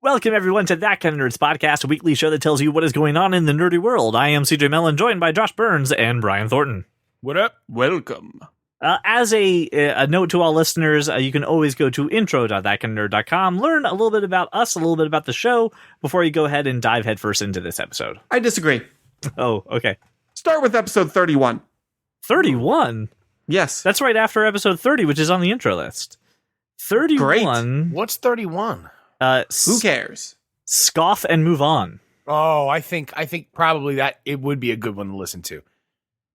Welcome, everyone, to That Kind of Nerds Podcast, a weekly show that tells you what is going on in the nerdy world. I am CJ Mellon, joined by Josh Burns and Brian Thornton. What up? Welcome. As a note to all listeners, you can always go to intro.thatkindofnerd.com, learn a little bit about us, a little bit about the show, before you go ahead and dive headfirst into this episode. I disagree. Oh, okay. Start with episode 31. 31? Yes. That's right after episode 30, which is on the intro list. 31. Great. What's 31? Who cares? Scoff and move on. Oh, I think probably that it would be a good one to listen to.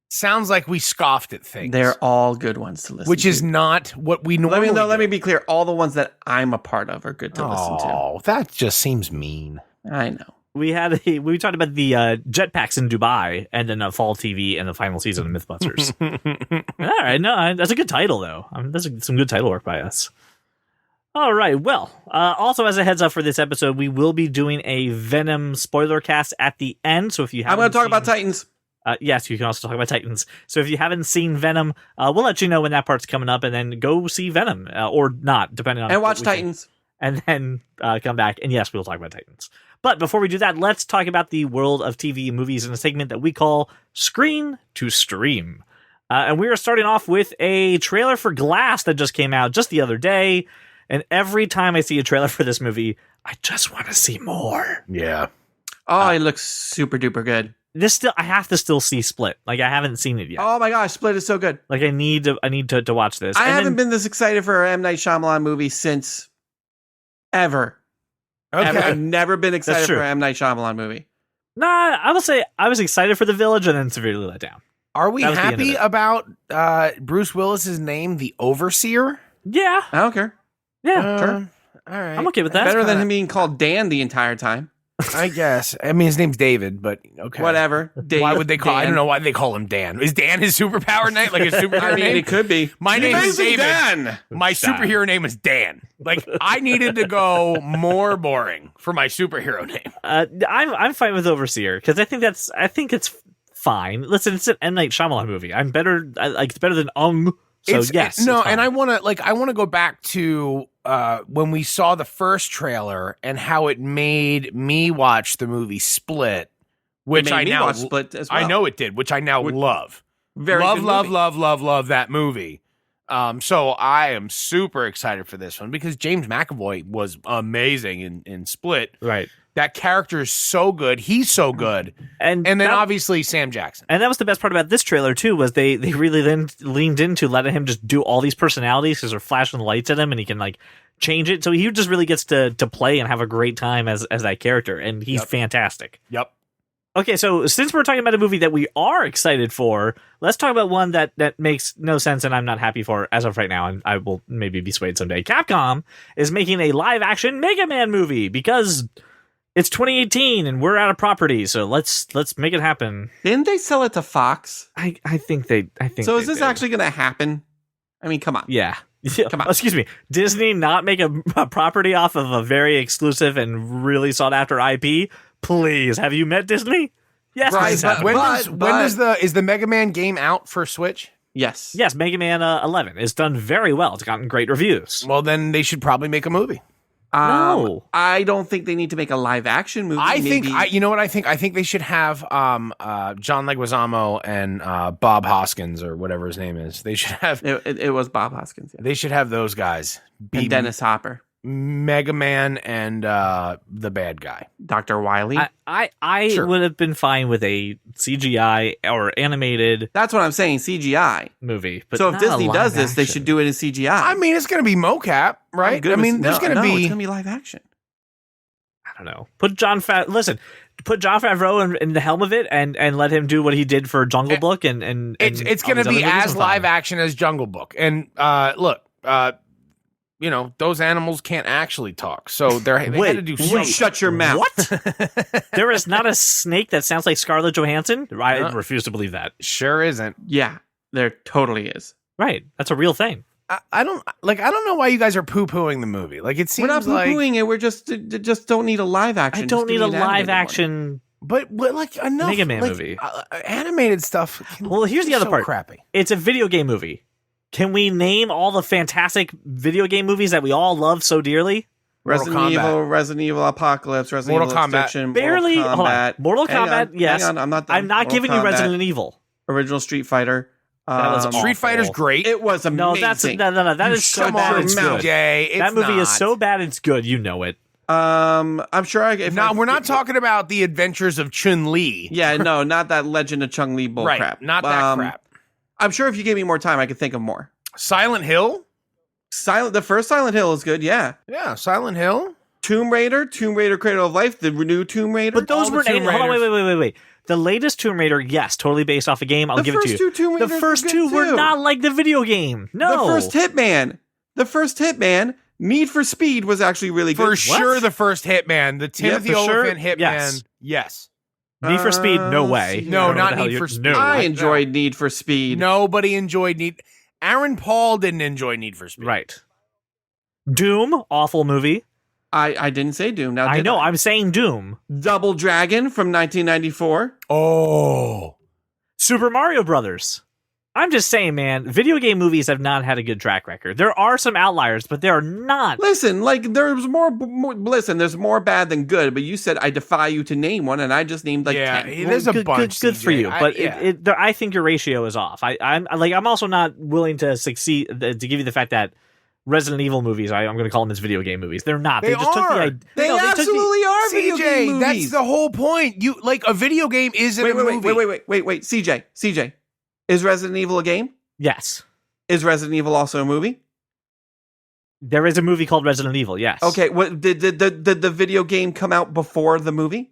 Sounds like we scoffed at things. They're all good ones to listen which to. is not what we normally do. Let me be clear. All the ones that I'm a part of are good to listen to. Oh, that just seems mean. I know. We talked about the jetpacks in Dubai, and then Fall TV and the final season of Mythbusters. All right, no, that's a good title though. That's some good title work by us. All right, well, also as a heads up for this episode, we will be doing a Venom spoiler cast at the end. So if you haven't, I'm going to talk about Titans. Yes, you can also talk about Titans. So if you haven't seen Venom, we'll let you know when that part's coming up, and then go see Venom or not, depending on. And watch Titans. And then come back, and yes, we'll talk about Titans. But before we do that, let's talk about the world of TV and movies in a segment that we call Screen to Stream. And we are starting off with a trailer for Glass that just came out just the other day. And every time I see a trailer for this movie, I just want to see more. Yeah. Oh, it looks super duper good. I have to still see Split. Like, I haven't seen it yet. Oh my gosh, Split is so good. Like, I need to watch this. I haven't been this excited for an M. Night Shyamalan movie since ever. Okay. Ever. I've never been excited true. for an M. Night Shyamalan movie. Nah, I will say I was excited for The Village and then severely let down. Are we That was the end of happy it. about Bruce Willis's name, the Overseer? Yeah. I don't care. Yeah. Sure. All right. I'm okay with that. Better than him being called Dan the entire time. I guess. I mean, his name's David, but okay. Whatever. Why would they call? Dan. I don't know why they call him Dan. Is Dan his superpower name? Like his superhero I mean, name? it could be. My name is Amazing David. Dan. My superhero name is Dan. Like, I needed to go more boring for my superhero name. I'm fine with Overseer because I think it's fine. Listen, it's an M. Night Shyamalan movie. It's better than So yes, no, it's fine. and I want to go back to when we saw the first trailer and how it made me watch the movie Split, which I now watch Split as well. I know it did, which I now love. Very good movie. love that movie. So I am super excited for this one because James McAvoy was amazing in Split. Right. That character is so good. He's so good. And then obviously Sam Jackson. And that was the best part about this trailer too, was they really then leaned into letting him just do all these personalities because they're flashing lights at him and he can like change it. So he just really gets to play and have a great time as that character. And he's fantastic. Yep. Okay, so since we're talking about a movie that we are excited for, let's talk about one that makes no sense and I'm not happy for as of right now, and I will maybe be swayed someday. Capcom is making a live-action Mega Man movie because it's 2018 and we're out of property, so let's make it happen. Didn't they sell it to Fox? I think So is this actually going to happen? I mean, come on. Yeah. Come on. Excuse me. Disney not make a property off of a very exclusive and really sought after IP? Please, have you met Disney? Yes, Right, please have. Is the Mega Man game out for Switch? Yes. Yes, Mega Man 11 is done very well. It's gotten great reviews. Well, then they should probably make a movie. No. I don't think they need to make a live action movie. You know what I think? I think they should have John Leguizamo and Bob Hoskins or whatever his name is. They should have. It was Bob Hoskins. Yeah. They should have those guys be And Dennis Hopper. Mega Man and the bad guy. Dr. Wily. I Sure. would have been fine with a CGI or animated That's what I'm saying, CGI. movie. But So if not a Disney live does this, they action. should do it in CGI. I mean, it's going to be mocap, right? I mean, there's going to it's be. going to be live action. I don't know. Put John Favreau in the helm of it and let him do what he did for Jungle Book and It's all going to these be other movies. as I'm live fine. action as Jungle Book. And look, you know, those animals can't actually talk. So they had to do something. Shut your mouth. What? There is not a snake that sounds like Scarlett Johansson? I refuse to believe that. Sure isn't. Yeah, there totally is. Right. That's a real thing. I don't know why you guys are poo-pooing the movie. Like, it seems We're not like poo-pooing it. We're just don't need a live action. I don't Just need give a me an live animated one. action. but like enough Mega Man like, movie. Animated stuff. Well, here's the other so part. Crappy. It's a video game movie. Can we name all the fantastic video game movies that we all love so dearly? Resident Evil Apocalypse, Resident Mortal Evil Kombat. Extinction, Barely. Mortal Hold on. Kombat. Mortal Hang Kombat, on, yes. hang on, I'm not done. I'm not Mortal giving you Kombat, Resident Evil. Original Street Fighter. That was Street Fighter's awful. great. It was amazing. No. That is so shut bad your it's mouth. good. It's That movie is not. so bad it's good. You know it. I'm sure We're not talking about the adventures of Chun-Li. Yeah, no, not that Legend of Chung Li bull Right, crap. not that crap. I'm sure if you gave me more time, I could think of more. Silent Hill? The first Silent Hill is good, yeah. Yeah, Silent Hill. Tomb Raider Cradle of Life, the new Tomb Raider. But those All the weren't. Tomb Hold on, Raiders. wait. The latest Tomb Raider, yes, totally based off a game. I'll give it to you. The first two Tomb Raiders The first were two good were too. not like the video game. No. The first Hitman, Need for Speed was actually really good. For sure, the first Hitman, the Timothy for sure. Olyphant Hitman. Yes. Need for Speed, no way. see, No, I don't know not what the hell Need you're- for Speed. no. I enjoyed Need for Speed. Nobody enjoyed Need. Aaron Paul didn't enjoy Need for Speed. Right. Doom, awful movie. I didn't say Doom. Now I know. I'm saying Doom. Double Dragon from 1994. Oh. Super Mario Brothers. I'm just saying, man, video game movies have not had a good track record. There are some outliers, but there are not. Listen, like there's more. Listen, there's more bad than good. But you said I defy you to name one, and I just named like 10. There's a good, bunch. good for CJ. you, but Yeah. I think your ratio is off. I'm also not willing to succeed to give you the fact that Resident Evil movies, I'm going to call them as video game movies. They're not. They just took the are. idea. They absolutely are video game CJ, that's movies. the whole point. You like a video game isn't a movie. Wait. CJ, is Resident Evil a game? Yes, Is Resident Evil also a movie? there is a movie called Resident Evil. Yes. Okay. What did the video game come out before the movie?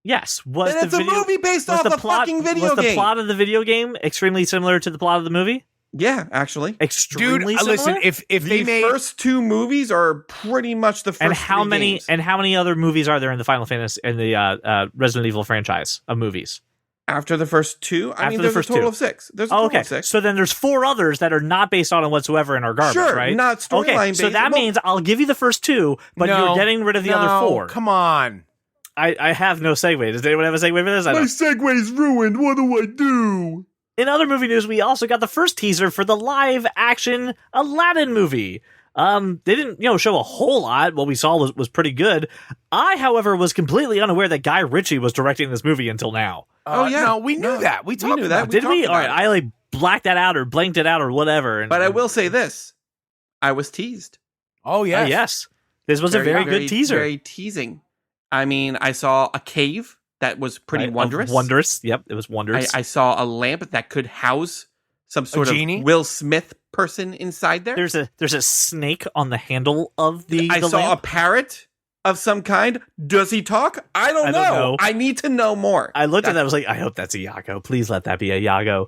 Yes. Then it's a movie based off a fucking video was game. the plot of the video game extremely similar to the plot of the movie? Yeah, actually. Extremely Dude, similar. listen, if The they made first two movies are pretty much the first. and how three many games. and how many other movies are there in the Final Fantasy in the Resident Evil franchise of movies? After the first two? I After mean, the there's first a total two. of 6. There's a Oh, total okay. of 6. So then there's 4 others that are not based on it whatsoever and are garbage, Sure, right? not storyline Okay, based. so that Well, means I'll give you the first 2, but No, you're getting rid of the other 4. Come on. I have no segue. Does anyone have a segue for this? I my don't. segue's ruined. What do I do? In other movie news, we also got the first teaser for the live-action Aladdin movie. They didn't, show a whole lot. What we saw was pretty good. I, however, was completely unaware that Guy Ritchie was directing this movie until now. Oh, yeah. No, we knew that. We talked knew about that. it. Did we? talked All right, about it. I blacked that out or blanked it out or whatever. But I will say this. I was teased. Oh, yes. Yes. This was a very good teaser. Very teasing. I mean, I saw a cave that was pretty Right, wondrous. Wondrous. Yep, it was wondrous. I saw a lamp that could house some sort of genie? Will Smith person inside there. There's a snake on the handle of the I saw lamp. a parrot of some kind. Does he talk? I don't know. I need to know more. I looked at that. I was like, I hope that's a Yago. Please let that be a Yago.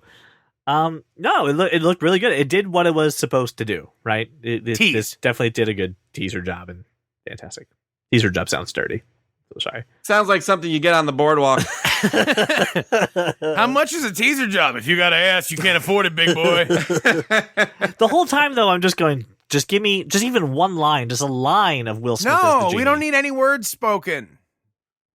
No, it looked really good. It did what it was supposed to do. Right. Tease. This definitely did a good teaser job and fantastic. Teaser job sounds dirty. So sorry. Sounds like something you get on the boardwalk. How much is a teaser job? If you got to ask, you can't afford it, big boy. The whole time though, I'm just going. Just give me just even one line, just a line of Will Smith. as the No, genie. we don't need any words spoken.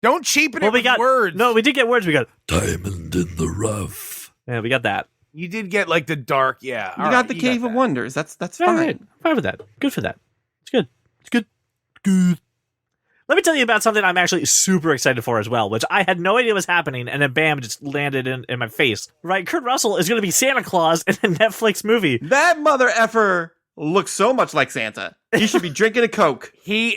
Don't cheapen it Well, we with got words. No, we did get words. We got Diamond in the rough. yeah, we got that. You did get like the dark, yeah. You All got right, the Cave of that. Wonders. That's All fine. right, fine with that. Good for that. It's good. It's good. Good. Let me tell you about something I'm actually super excited for as well, which I had no idea was happening, and then bam, just landed in my face. Right, Kurt Russell is going to be Santa Claus in a Netflix movie. That mother effer looks so much like Santa. He should be drinking a Coke.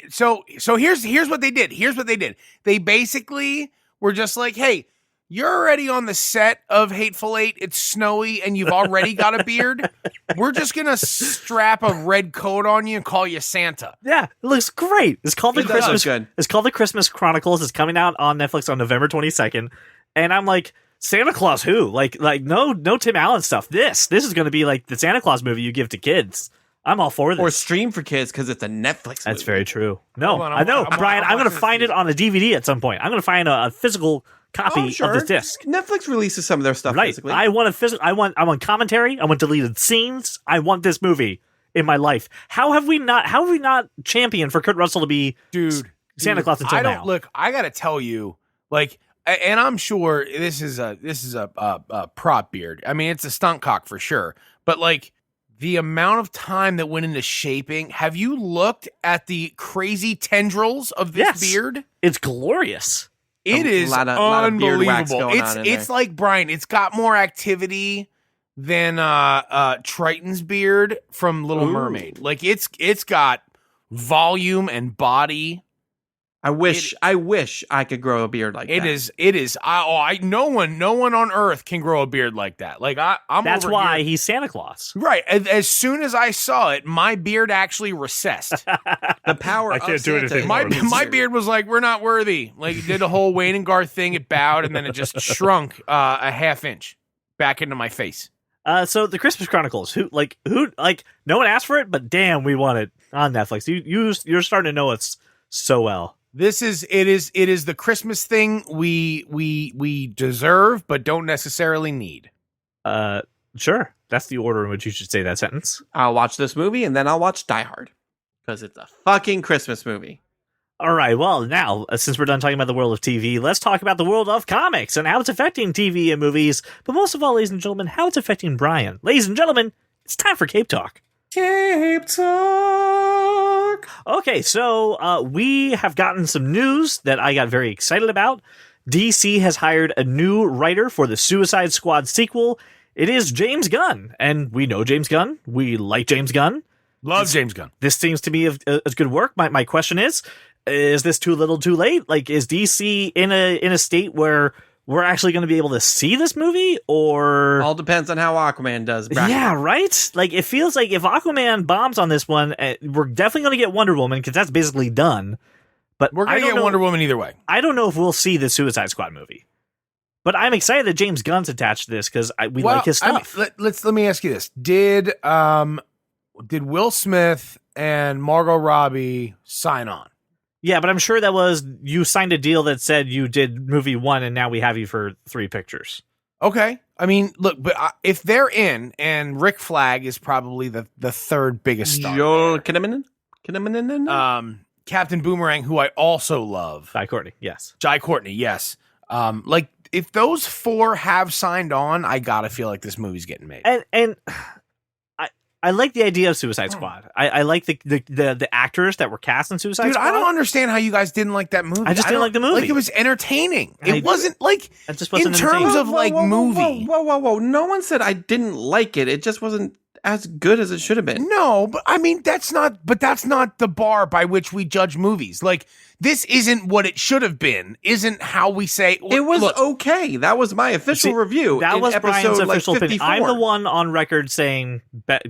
So here's what they did. Here's what they did. They basically were just like, hey, you're already on the set of Hateful Eight. It's snowy and you've already got a beard. We're just going to strap a red coat on you and call you Santa. Yeah, it looks great. It's called the It does look Christmas. good. It's called the Christmas Chronicles. It's coming out on Netflix on November 22nd, and I'm like, Santa Claus who? Like no Tim Allen stuff. This is going to be like the Santa Claus movie you give to kids. I'm all for this. Or stream for kids because it's a Netflix That's movie. very true. No, Hold on, I know, I'm Brian. I'm going to watching find this it on a DVD at some point. I'm going to find a physical copy I'm sure. of this disc. Netflix releases some of their stuff Right. physically. I want a physical. I want commentary. I want deleted scenes. I want this movie in my life. How have we not championed for Kurt Russell to be Dude. Santa Claus until I don't now? look, I got to tell you, like, and I'm sure this is a prop beard. I mean, it's a stunt cock for sure. But like the amount of time that went into shaping. Have you looked at the crazy tendrils of this beard? It's glorious. It is lot of beard wax unbelievable. going on in It's there. like, Brian, it's got more activity than Triton's beard from Little Mermaid. Like it's got volume and body. I wish I could grow a beard like that. It is. No one on earth can grow a beard like that. Like I'm. That's over why here. he's Santa Claus. Right. As soon as I saw it, my beard actually recessed. The power I can't of do Santa anything is more. My beard was like, we're not worthy. Like, it did a whole Wayne and Garth thing. It bowed, and then it just shrunk a half inch back into my face. So the Christmas Chronicles, who no one asked for it, but damn, we want it on Netflix. You're starting to know it's so well. It is the Christmas thing we deserve, but don't necessarily need. Sure. That's the order in which you should say that sentence. I'll watch this movie and then I'll watch Die Hard because it's a fucking Christmas movie. All right. Well, now, since we're done talking about the world of TV, let's talk about the world of comics and how it's affecting TV and movies. But most of all, ladies and gentlemen, how it's affecting Brian. Ladies and gentlemen, it's time for Cape Talk. Cape Talk. Okay, so we have gotten some news that I got very excited about. DC has hired a new writer for the Suicide Squad sequel. It is James Gunn, and we know James Gunn. We like James Gunn. Love James Gunn. This seems to be as good work. My question is this too little too late? Like, is DC in a state where we're actually going to be able to see this movie, or All depends on how Aquaman does. Bracket. yeah, right? Like, it feels like if Aquaman bombs on this one, we're definitely going to get Wonder Woman because that's basically done. But We're going to get Wonder Woman either way. I don't know if we'll see the Suicide Squad movie, but I'm excited that James Gunn's attached to this because we like his stuff. Let me ask you this: Did Will Smith and Margot Robbie sign on? Yeah, but I'm sure that was you signed a deal that said you did movie 1 and now we have you for 3 pictures. Okay. I mean, look, but if they're in, and Rick Flag is probably the third biggest star. Joel Kinnaman? Captain Boomerang, who I also love. Jai Courtney, yes. Jai Courtney, yes. Like, if those 4 have signed on, I gotta feel like this movie's getting made. And I like the idea of Suicide Squad. I like the actors that were cast in Suicide Squad. I don't understand how you guys didn't like that movie. I just didn't like the movie. Like, it was entertaining. It wasn't like It just wasn't in terms entertaining. of like movie. Whoa. No one said I didn't like it. It just wasn't as good as it should have been. No, but I mean that's not the bar by which we judge movies. Like, this isn't what it should have been. Isn't how we say It was look, okay. That was my official review. That in was episode, Brian's like, official opinion. 54. I'm the one on record saying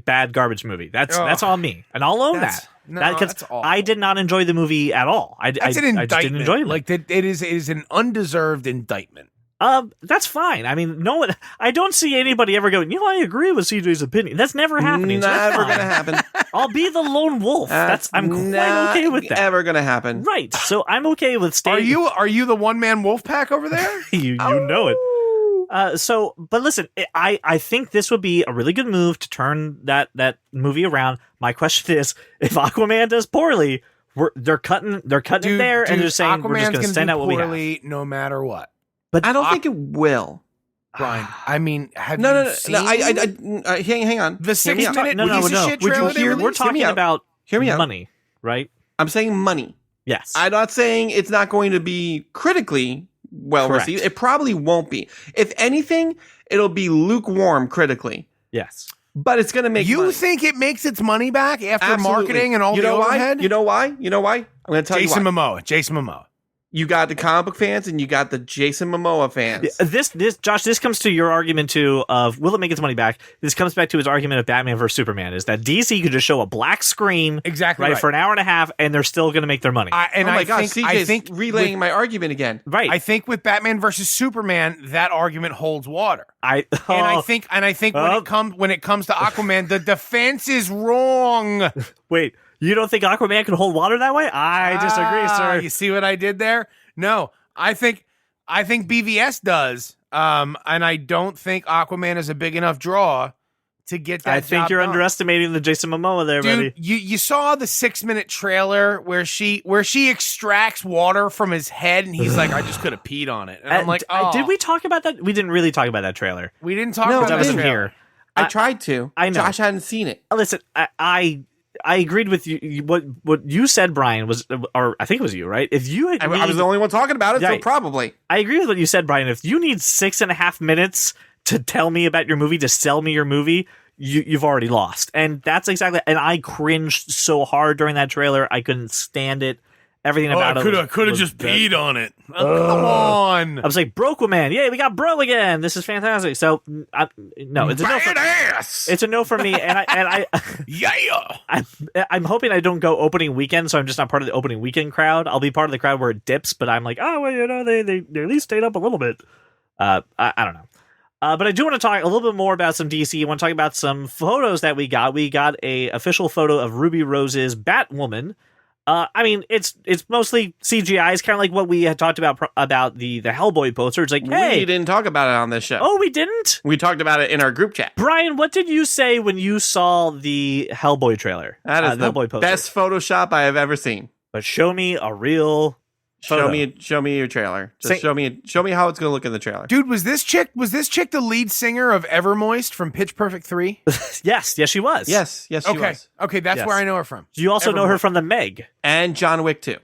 bad garbage movie. That's on me, and I'll own That's- that. no, Because that's awful. I did not enjoy the movie at all. I that's an just indictment. didn't enjoy it. Like it is an undeserved indictment. That's fine. I mean, no one. I don't see anybody ever going, I agree with CJ's opinion. That's never happening. So that's Never fine. gonna happen. I'll be the lone wolf. I'm quite okay with that. Never gonna happen. Right. So I'm okay with staying. Are you the one man wolf pack over there? you know it. But listen, I think this would be a really good move to turn that movie around. My question is, if Aquaman does poorly, they're cutting it there, and they're saying we're just going to send out what we have. No matter what. But I don't think it will. Brian, I mean, have No. you seen Hang on. the 6-minute no. piece of shit Would you trailer they hear- released? We're talking about Hear me out. money, right? I'm saying money. Yes. I'm not saying it's not going to be critically well Correct. received. It probably won't be. If anything, it'll be lukewarm critically. Yes. But it's going to make You money. think it makes its money back after Absolutely. marketing and all you the know overhead? why? You know why? I'm going to tell Jason you why. Momoa. You got the comic book fans and you got the Jason Momoa fans. This Josh, this comes to your argument too of will it make its money back? This comes back to his argument of Batman versus Superman is that DC could just show a black screen Exactly right. for an hour and a half and they're still going to make their money. Oh my gosh, CJ's relaying my argument again. right. I think with Batman versus Superman, that argument holds water. I think when it comes to Aquaman, the defense is wrong. wait, you don't think Aquaman can hold water that way? I disagree, sir. You see what I did there? No, I think BVS does. And I don't think Aquaman is a big enough draw to get that. I think job you're done. underestimating the Jason Momoa there, Dude, buddy. you saw the 6-minute trailer where she extracts water from his head and he's like, I just could have peed on it. And I'm like, oh. Did we talk about that? We didn't really talk about that trailer. We didn't talk No, about I that wasn't trailer. here. I tried to. I know. Josh hadn't seen it. Listen, I agreed with you. What you said, Brian, was, or I think it was you, right? If you had I was the only one talking about it, so probably. I agree with what you said, Brian. If you need 6.5 minutes to tell me about your movie, to sell me your movie, you've already lost. And that's exactly. And I cringed so hard during that trailer. I couldn't stand it. Everything about it. Could have just peed on it. Oh, come on. I was like, Brokewoman. Yay, we got Bro again. This is fantastic. So, no, it's a no. It's a no for me. And I yeah. I'm hoping I don't go opening weekend, so I'm just not part of the opening weekend crowd. I'll be part of the crowd where it dips, but I'm like, oh, well, they at least stayed up a little bit. I don't know. But I do want to talk a little bit more about some DC. I want to talk about some photos that we got. We got a official photo of Ruby Rose's Batwoman. I mean, it's mostly CGI. It's kind of like what we had talked about the Hellboy poster. It's like, hey, we didn't talk about it on this show. Oh, we didn't? We talked about it in our group chat. Brian, what did you say when you saw the Hellboy trailer? That is the Hellboy poster. Best Photoshop I have ever seen. But show me a real photo. Show me your trailer. Just show me how it's going to look in the trailer. Dude, was this chick the lead singer of Evermoist from Pitch Perfect 3? Yes, she was. Yes, she was. Okay, that's where I know her from. You also know her from The Meg. And John Wick 2.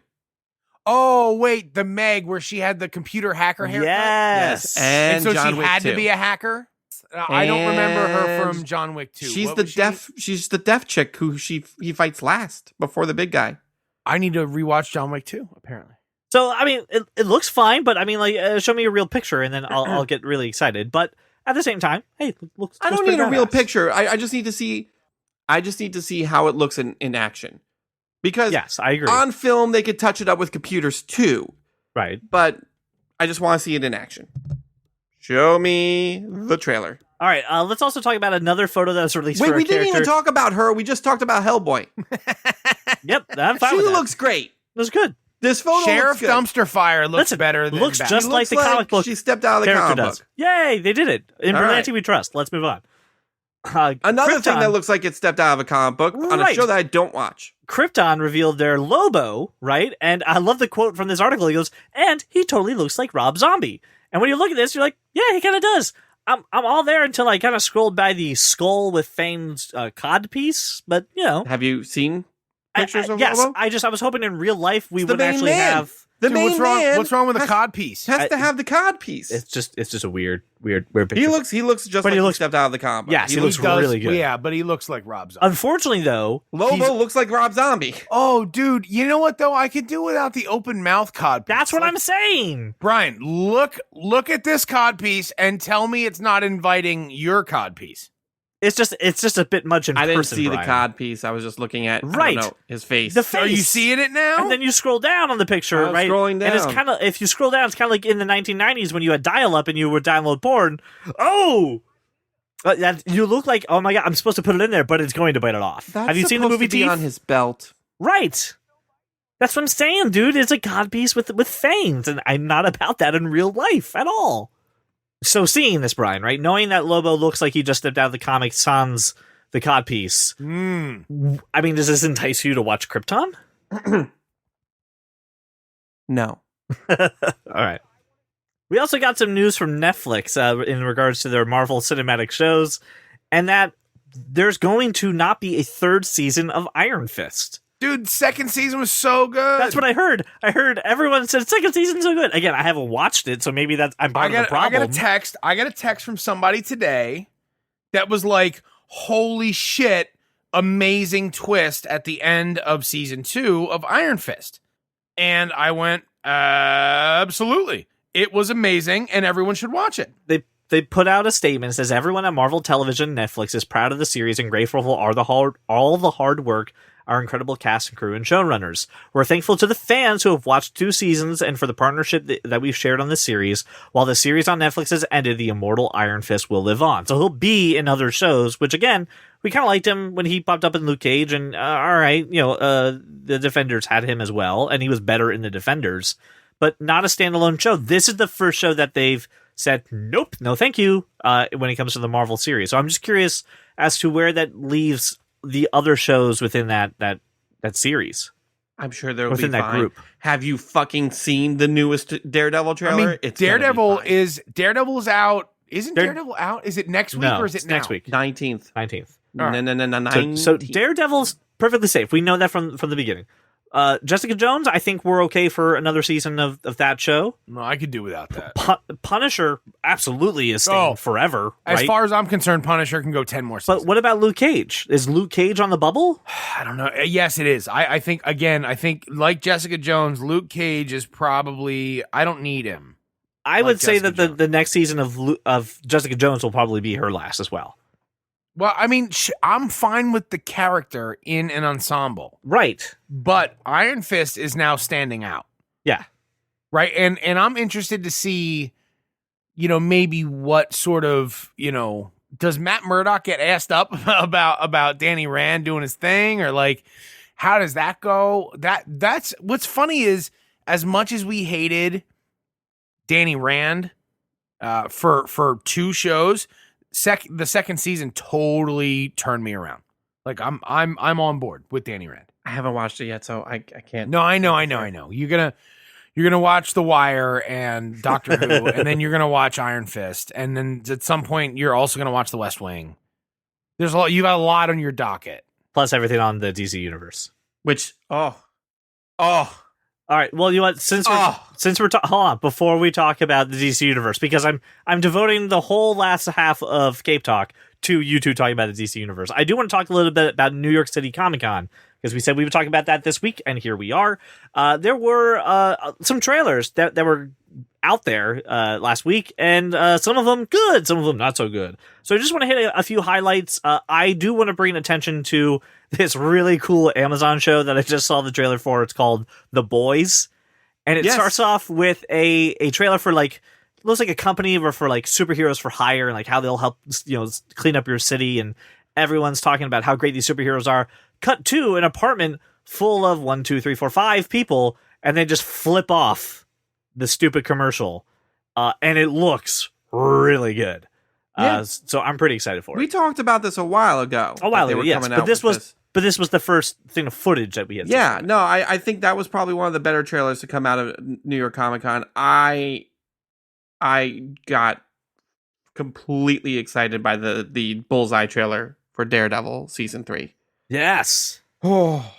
Oh, wait, The Meg, where she had the computer hacker haircut? Yes. And so John she Wick had 2. to be a hacker? I don't remember her from John Wick 2. She's the deaf chick who he fights last before the big guy. I need to rewatch John Wick 2, apparently. So, I mean, it looks fine, but I mean, like, show me a real picture, and then I'll get really excited. But at the same time, hey, I don't need a real picture. I just need to see. I just need to see how it looks in action. Because yes, I agree. On film, they could touch it up with computers too. Right. But I just want to see it in action. Show me the trailer. All right. Let's also talk about another photo that was released. Wait, we didn't even talk about her. We just talked about Hellboy. Yep, I'm fine with that. She looks great. It was good. This photo Sheriff looks good. Dumpster Fire looks better than looks Batman. just like the comic book. She stepped out of the comic book. Yay, they did it. In All Berlanti right. we trust. Let's move on. Another thing that looks like it stepped out of a comic book on a show that I don't watch. Krypton revealed their Lobo, right? And I love the quote from this article. He goes, and he totally looks like Rob Zombie. And when you look at this, you're like, yeah, he kind of does. I'm all there until I kind of scrolled by the skull with Fane's cod piece, but you know. Have you seen pictures of yes, Lobo? I was hoping in real life we would actually man. have The main man. What's wrong with the cod piece? Has to have the cod piece. It's just a weird picture. He looks just like he stepped out of the comic book. Yes, he looks really good. Yeah, but he looks like Rob Zombie. Unfortunately, though, Lobo looks like Rob Zombie. Oh, dude, you know what though? I could do without the open mouth cod piece. That's what I'm saying. Brian, look at this cod piece and tell me it's not inviting your cod piece. It's just a bit much in person. I didn't see Brian. the cod piece. I was just looking at his face. The face. Are you seeing it now? And then you scroll down on the picture, right? Scrolling down. And it's kind of, if you scroll down, it's kind of like in the 1990s when you had dial-up and you would download porn. Oh! You look like, oh my god, I'm supposed to put it in there, but it's going to bite it off. That's Have you seen the movie to be Teeth? on his belt. Right. That's what I'm saying, dude. It's a codpiece with fangs, and I'm not about that in real life at all. So seeing this, Brian, right? Knowing that Lobo looks like he just stepped out of the comic sans the codpiece. I mean, does this entice you to watch Krypton? No. All right. We also got some news from Netflix in regards to their Marvel Cinematic shows, and that there's going to not be a third season of Iron Fist. Dude, second season was so good. That's what I heard. I heard everyone said second season's so good. Again, I haven't watched it, so maybe I'm part of the problem. I got a text from somebody today that was like, holy shit, amazing twist at the end of season 2 of Iron Fist. And I went, absolutely. It was amazing, and everyone should watch it. They put out a statement that says everyone at Marvel Television Netflix is proud of the series and grateful for all the hard work our incredible cast and crew and showrunners. We're thankful to the fans who have watched 2 seasons and for the partnership that we've shared on this series. While the series on Netflix has ended, the immortal Iron Fist will live on. So he'll be in other shows, which again, we kind of liked him when he popped up in Luke Cage, and all right, the Defenders had him as well, and he was better in the Defenders, but not a standalone show. This is the first show that they've said, nope, no thank you, when it comes to the Marvel series. So I'm just curious as to where that leaves the other shows within that series. I'm sure there will within be that fine. Group. Have you fucking seen the newest Daredevil trailer? I mean, Daredevil's out. Isn't Daredevil out? Is it next week or is it it's now? next week? 19th. 19th. No, All right. no, 19th. So Daredevil's perfectly safe. We know that from the beginning. Jessica Jones, I think we're okay for another season of that show. No, I could do without that. Punisher absolutely is staying forever. As right? far as I'm concerned, Punisher can go 10 more seasons. But what about Luke Cage? Is Luke Cage on the bubble? I don't know. Yes, it is. I think like Jessica Jones, Luke Cage is probably. I don't need him. I would say Jessica that the next season of Jessica Jones will probably be her last as well. Well, I mean, I'm fine with the character in an ensemble, Right. but Iron Fist is now standing out, Yeah. right? And I'm interested to see, maybe what sort of, does Matt Murdock get asked up about Danny Rand doing his thing, or like, how does that go? That's what's funny is, as much as we hated Danny Rand for 2 shows. The second season totally turned me around. Like I'm on board with Danny Rand. I haven't watched it yet, so I can't. No, I know. You're gonna watch The Wire and Doctor Who, and then you're gonna watch Iron Fist, and then at some point you're also gonna watch The West Wing. There's a lot. You got a lot on your docket. Plus everything on the DC universe. Which All right. Well, you know what? Since we're hold on before we talk about the DC universe, because I'm devoting the whole last half of Cape Talk to you two talking about the DC universe. I do want to talk a little bit about New York City Comic Con, because we said we would talk about that this week, and here we are. There were some trailers that were out there last week, and some of them good, some of them not so good. So I just want to hit a few highlights. I do want to bring attention to this really cool Amazon show that I just saw the trailer for. It's called The Boys, and it starts off with a trailer for like, looks like a company for like superheroes for hire, and like how they'll help clean up your city, and everyone's talking about how great these superheroes are. Cut to an apartment full of 1, 2, 3, 4, 5 people, and they just flip off the stupid commercial, and it looks really good. So I'm pretty excited for it. we talked about this a while ago. Yes, but this was the first thing of footage that we had. Yeah, no, I think that was probably one of the better trailers to come out of New York Comic Con. I got completely excited by the Bullseye trailer for Daredevil season 3. Yes. Oh,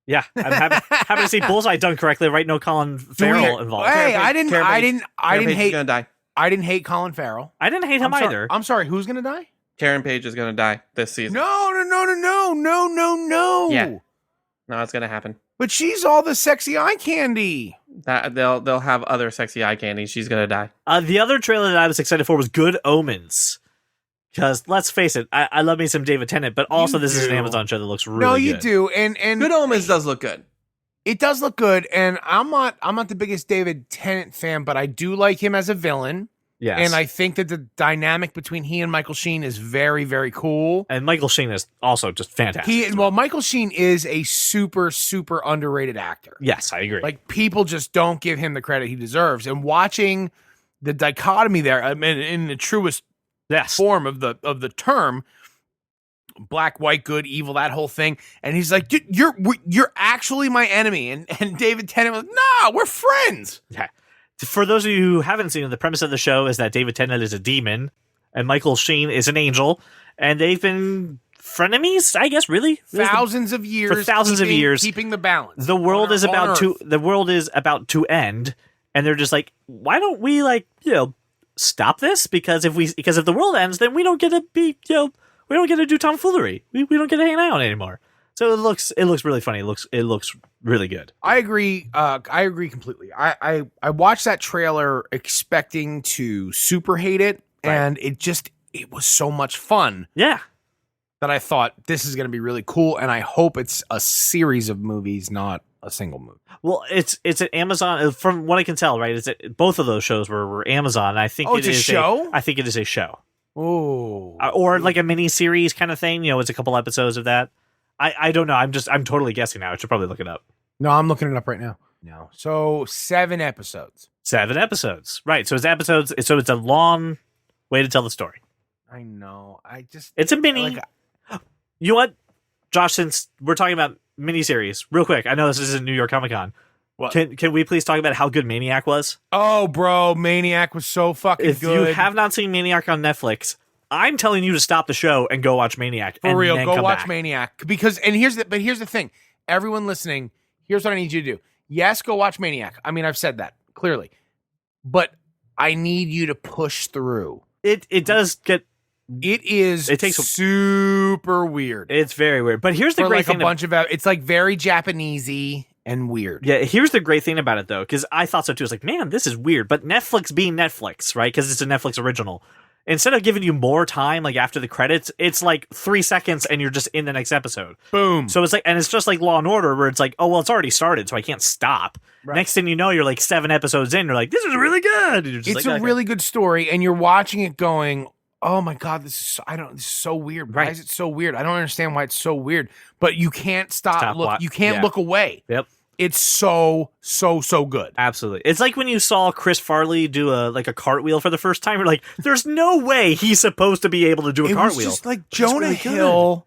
Yeah, I'm happy to see Bullseye done correctly. Right, no Colin Farrell involved. Hey, I didn't hate. gonna die. I didn't hate Colin Farrell. I didn't hate him either. I'm sorry. Who's gonna die? Karen Page is gonna die this season. No. Yeah. No, it's gonna happen. But she's all the sexy eye candy. That they'll have other sexy eye candy. She's gonna die. The other trailer that I was excited for was Good Omens. Because let's face it, I love me some David Tennant, but also this is an Amazon show that looks really good. No, you do, and Good Omens does look good. It does look good, and I'm not the biggest David Tennant fan, but I do like him as a villain. Yes. And I think that the dynamic between he and Michael Sheen is very, very cool. And Michael Sheen is also just fantastic. Michael Sheen is a super, super underrated actor. Yes, I agree. Like, people just don't give him the credit he deserves. And watching the dichotomy there, I mean, in the truest form of the term, black, white, good, evil, that whole thing. And he's like, dude, you're actually my enemy. And David Tennant was like, nah, we're friends. Yeah. For those of you who haven't seen it, the premise of the show is that David Tennant is a demon and Michael Sheen is an angel, and they've been frenemies, I guess, really? Thousands of years, keeping the balance. The world is about to end, and they're just like, why don't we stop this? Because if the world ends, then we don't get to be, we don't get to do tomfoolery. We don't get to hang out anymore. So it looks really funny. It looks really good. I agree. I agree completely. I watched that trailer expecting to super hate it, and it was so much fun. Yeah. That I thought this is going to be really cool, and I hope it's a series of movies, not a single movie. Well, it's an Amazon. From what I can tell, right? Both of those shows were Amazon. And I think it's a show. I think it is a show. Oh, or like a mini series kind of thing. It's a couple episodes of that. I don't know. I'm totally guessing now. I should probably look it up. No, I'm looking it up right now. No. So 7 episodes. 7 episodes. Right. So it's episodes. So it's a long way to tell the story. I know. It's a mini. You know what, Josh, since we're talking about miniseries, real quick, I know this isn't New York Comic Con. What? Can we please talk about how good Maniac was? Oh, bro, Maniac was so fucking If good. you have not seen Maniac on Netflix, I'm telling you to stop the show and go watch Maniac. For and real, then go come watch back. Maniac. Because here's the thing. Everyone listening, here's what I need you to do. Yes, go watch Maniac. I mean, I've said that clearly. But I need you to push through. It does get. It takes super weird. It's very weird. But here's the For great like thing. a bunch of it's like very Japanesey and weird. Yeah, here's the great thing about it though, because I thought so too. It's like, man, this is weird. But Netflix being Netflix, right? Because it's a Netflix original. Instead of giving you more time, like after the credits, it's like 3 seconds and you're just in the next episode. Boom. So it's like, and it's just like Law and Order, where it's like, oh well, it's already started, so I can't stop. Right. Next thing you know, you're like 7 episodes in. You're like, this is really good. And you're just It's like, a okay. really good story, and you're watching it going, oh my God, this is so weird. Why Right. is it so weird? I don't understand why it's so weird. But you can't stop. You can't yeah. look away. Yep. It's so good. Absolutely. It's like when you saw Chris Farley do a cartwheel for the first time. You're like, there's no way he's supposed to be able to do a It was cartwheel. just like It's Jonah really good. Hill,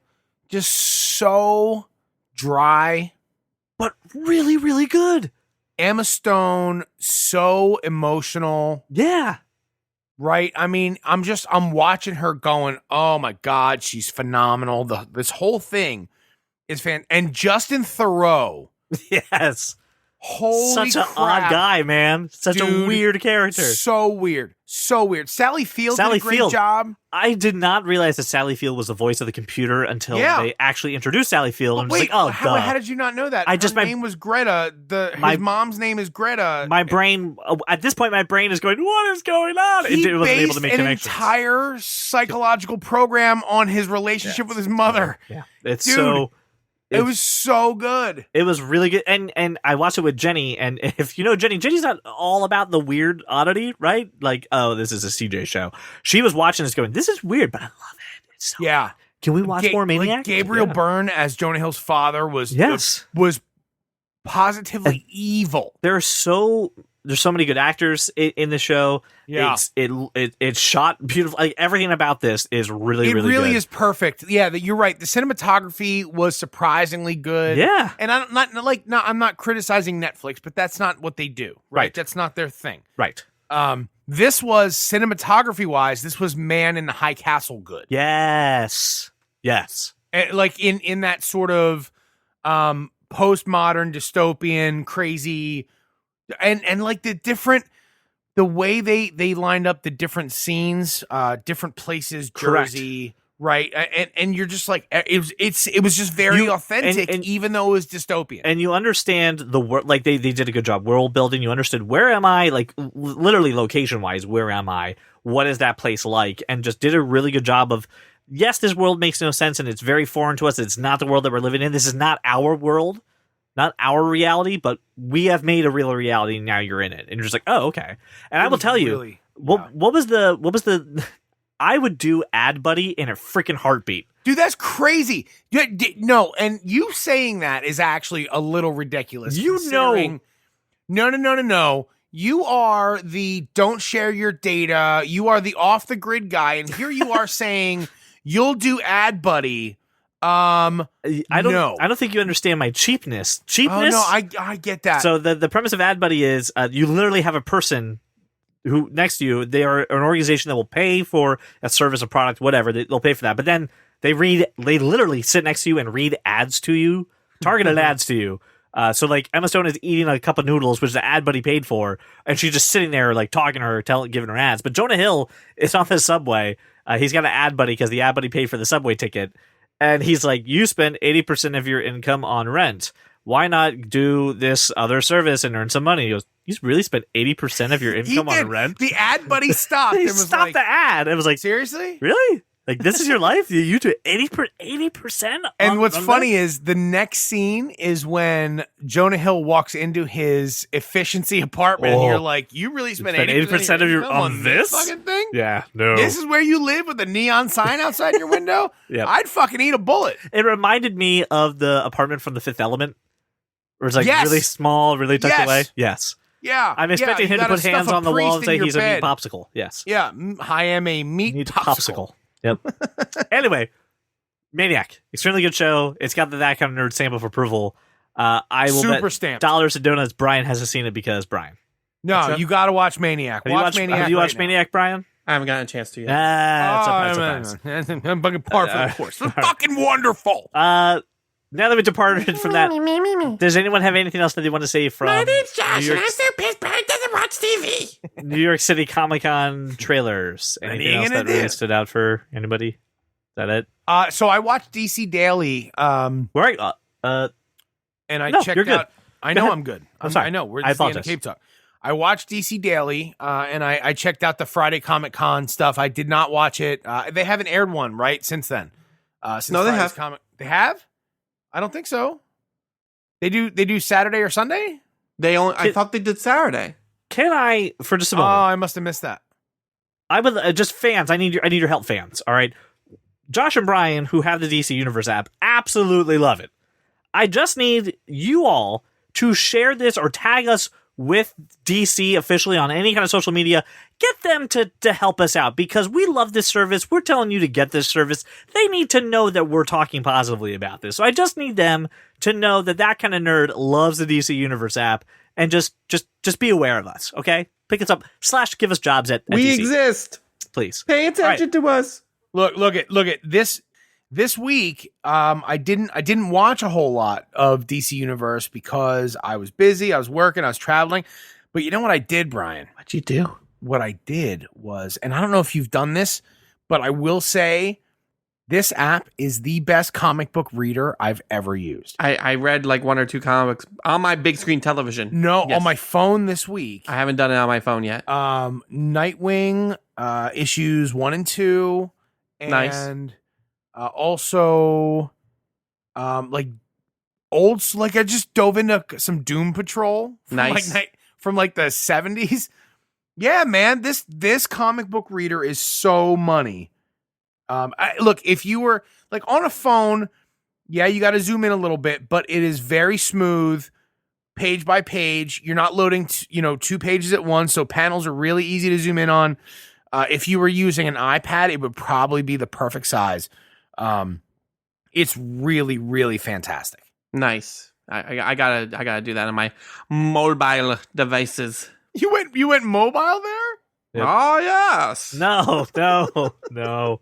just so dry. But really, really good. Emma Stone, so emotional. Yeah. Right? I mean, I'm watching her going, oh my God, she's phenomenal. This whole thing is and Justin Theroux. Yes. Holy Such an crap. odd guy, man. Such a Dude, weird character. So weird. Sally Field Sally did a great Field. job. I did not realize that Sally Field was the voice of the computer until Yeah. they actually introduced Sally Field. And I was Wait, like, oh, how duh. did you not know that? Her name was Greta. His mom's name is Greta. My brain, at this point, my brain is going, what is going on? He It wasn't able to based make an connections. entire psychological program on his relationship with his mother. Yeah. It's Dude, so... It was so good. It was really good, and I watched it with Jenny, and if you know Jenny's not all about the weird oddity, right? Like, oh, this is a CJ show. She was watching this going, this is weird, but I love it. It's so Yeah. good. Can we watch more Maniac? Like Gabriel Yeah. Byrne as Jonah Hill's father was Yes. positively evil. There's so many good actors in the show. Yeah. It's shot beautiful. Like everything about this is really, really good. is perfect. Yeah, you're right. The cinematography was surprisingly good. Yeah. And I'm not criticizing Netflix, but that's not what they do. Right. That's not their thing. Right. This was cinematography wise, this was Man in the High Castle good. Yes. Like in that sort of postmodern dystopian crazy and like the way they lined up the different scenes, different places, Correct. Jersey, right? And you're just like it was just very authentic, and even though it was dystopian. And you understand the world, like they did a good job world building. You understood where am I, like literally location wise, where am I? What is that place like? And just did a really good job of, yes, this world makes no sense and it's very foreign to us. It's not the world that we're living in. This is not our world, not our reality, but we have made a real reality and now you're in it. And you're just like, oh, okay. And I will tell you, what was the I would do Ad Buddy in a freaking heartbeat. Dude, that's crazy. No, and you saying that is actually a little ridiculous. No. You are the don't share your data. You are the off the grid guy, and here you are saying you'll do Ad Buddy. I don't think you understand my cheapness. Oh no, I get that. So the premise of Ad Buddy is you literally have a person who next to you. They are an organization that will pay for a service, a product, whatever. They'll pay for that, but then they literally sit next to you and read ads to you, targeted ads to you. So like Emma Stone is eating a cup of noodles, which the Ad Buddy paid for, and she's just sitting there like talking to her, giving her ads. But Jonah Hill is on the subway. He's got an Ad Buddy because the Ad Buddy paid for the subway ticket, and he's like, "You spend 80% of your income on rent. Why not do this other service and earn some money?" He goes, "You really spent 80% of your income on rent?" The Ad Buddy stopped. He and was stopped like, the ad. It was like, seriously? really? Like, this is your life? You do 80%? And what's funny is the next scene is when Jonah Hill walks into his efficiency apartment, and you're like, you really spent 80% of your income on this fucking thing? Yeah, no. This is where you live with a neon sign outside your window? Yep. I'd fucking eat a bullet. It reminded me of the apartment from The Fifth Element, where it's like Yes. really small, really tucked Yes. away. Yes. Yeah. I'm expecting you him to gotta put stuff hands a on the wall and priest say in your he's a meat bed. popsicle. Yes. Yeah, I am a meat popsicle. Yep. Anyway, Maniac, extremely good show. It's got that kind of nerd stamp of approval. I will Super bet stamped. dollars and donuts Brian hasn't seen it because Brian. No, you got to watch Maniac. Have you watched right now. Maniac, Brian? I haven't gotten a chance to yet. That's a pass. I'm fucking par for the course. It's fucking wonderful. Now that we departed from that, does anyone have anything else that they want to say from My name's Josh, New York, and I'm so pissed Brian doesn't watch TV. New York City Comic Con trailers? Anything else that really stood out for anybody? Is that it? So I watched DC Daily. Where? And I No, checked you're good. out. I Go know ahead. I'm good. I'm sorry. I know. We're I at the end of apologize. Cape Talk. I watched DC Daily, and I checked out the Friday Comic Con stuff. I did not watch it. They haven't aired one right since then. Since No, they Friday's have. They have? I don't think so. They do Saturday or Sunday? I thought they did Saturday. Can I, for just a Oh, moment? I must have missed that. I would just fans. I need your help, fans. All right, Josh and Brian, who have the DC Universe app, absolutely love it. I just need you all to share this or tag us with DC officially on any kind of social media. Get them to help us out because we love this service. We're telling you to get this service. They need to know that we're talking positively about this. So I just need them to know that kind of nerd loves the DC Universe app and just be aware of us. Okay, pick us up / give us jobs at We DC. exist. Please Pay attention to us. Look at this week. I didn't watch a whole lot of DC Universe because I was busy. I was working. I was traveling. But you know what I did, Brian? What'd you do? What I did was, and I don't know if you've done this, but I will say this app is the best comic book reader I've ever used. I read like 1 or 2 comics on my big screen television. No, Yes. on my phone this week. I haven't done it on my phone yet. Nightwing issues 1 and 2, and Nice. Also like I just dove into some Doom Patrol from Nice. from the 70s. Yeah, man, this comic book reader is so money. Look, if you were like on a phone, yeah, you got to zoom in a little bit, but it is very smooth, page by page. You're not loading, 2 pages at once, so panels are really easy to zoom in on. If you were using an iPad, it would probably be the perfect size. It's really, really fantastic. Nice. I gotta do that on my mobile devices. You went mobile there? Yep. Oh yes. No.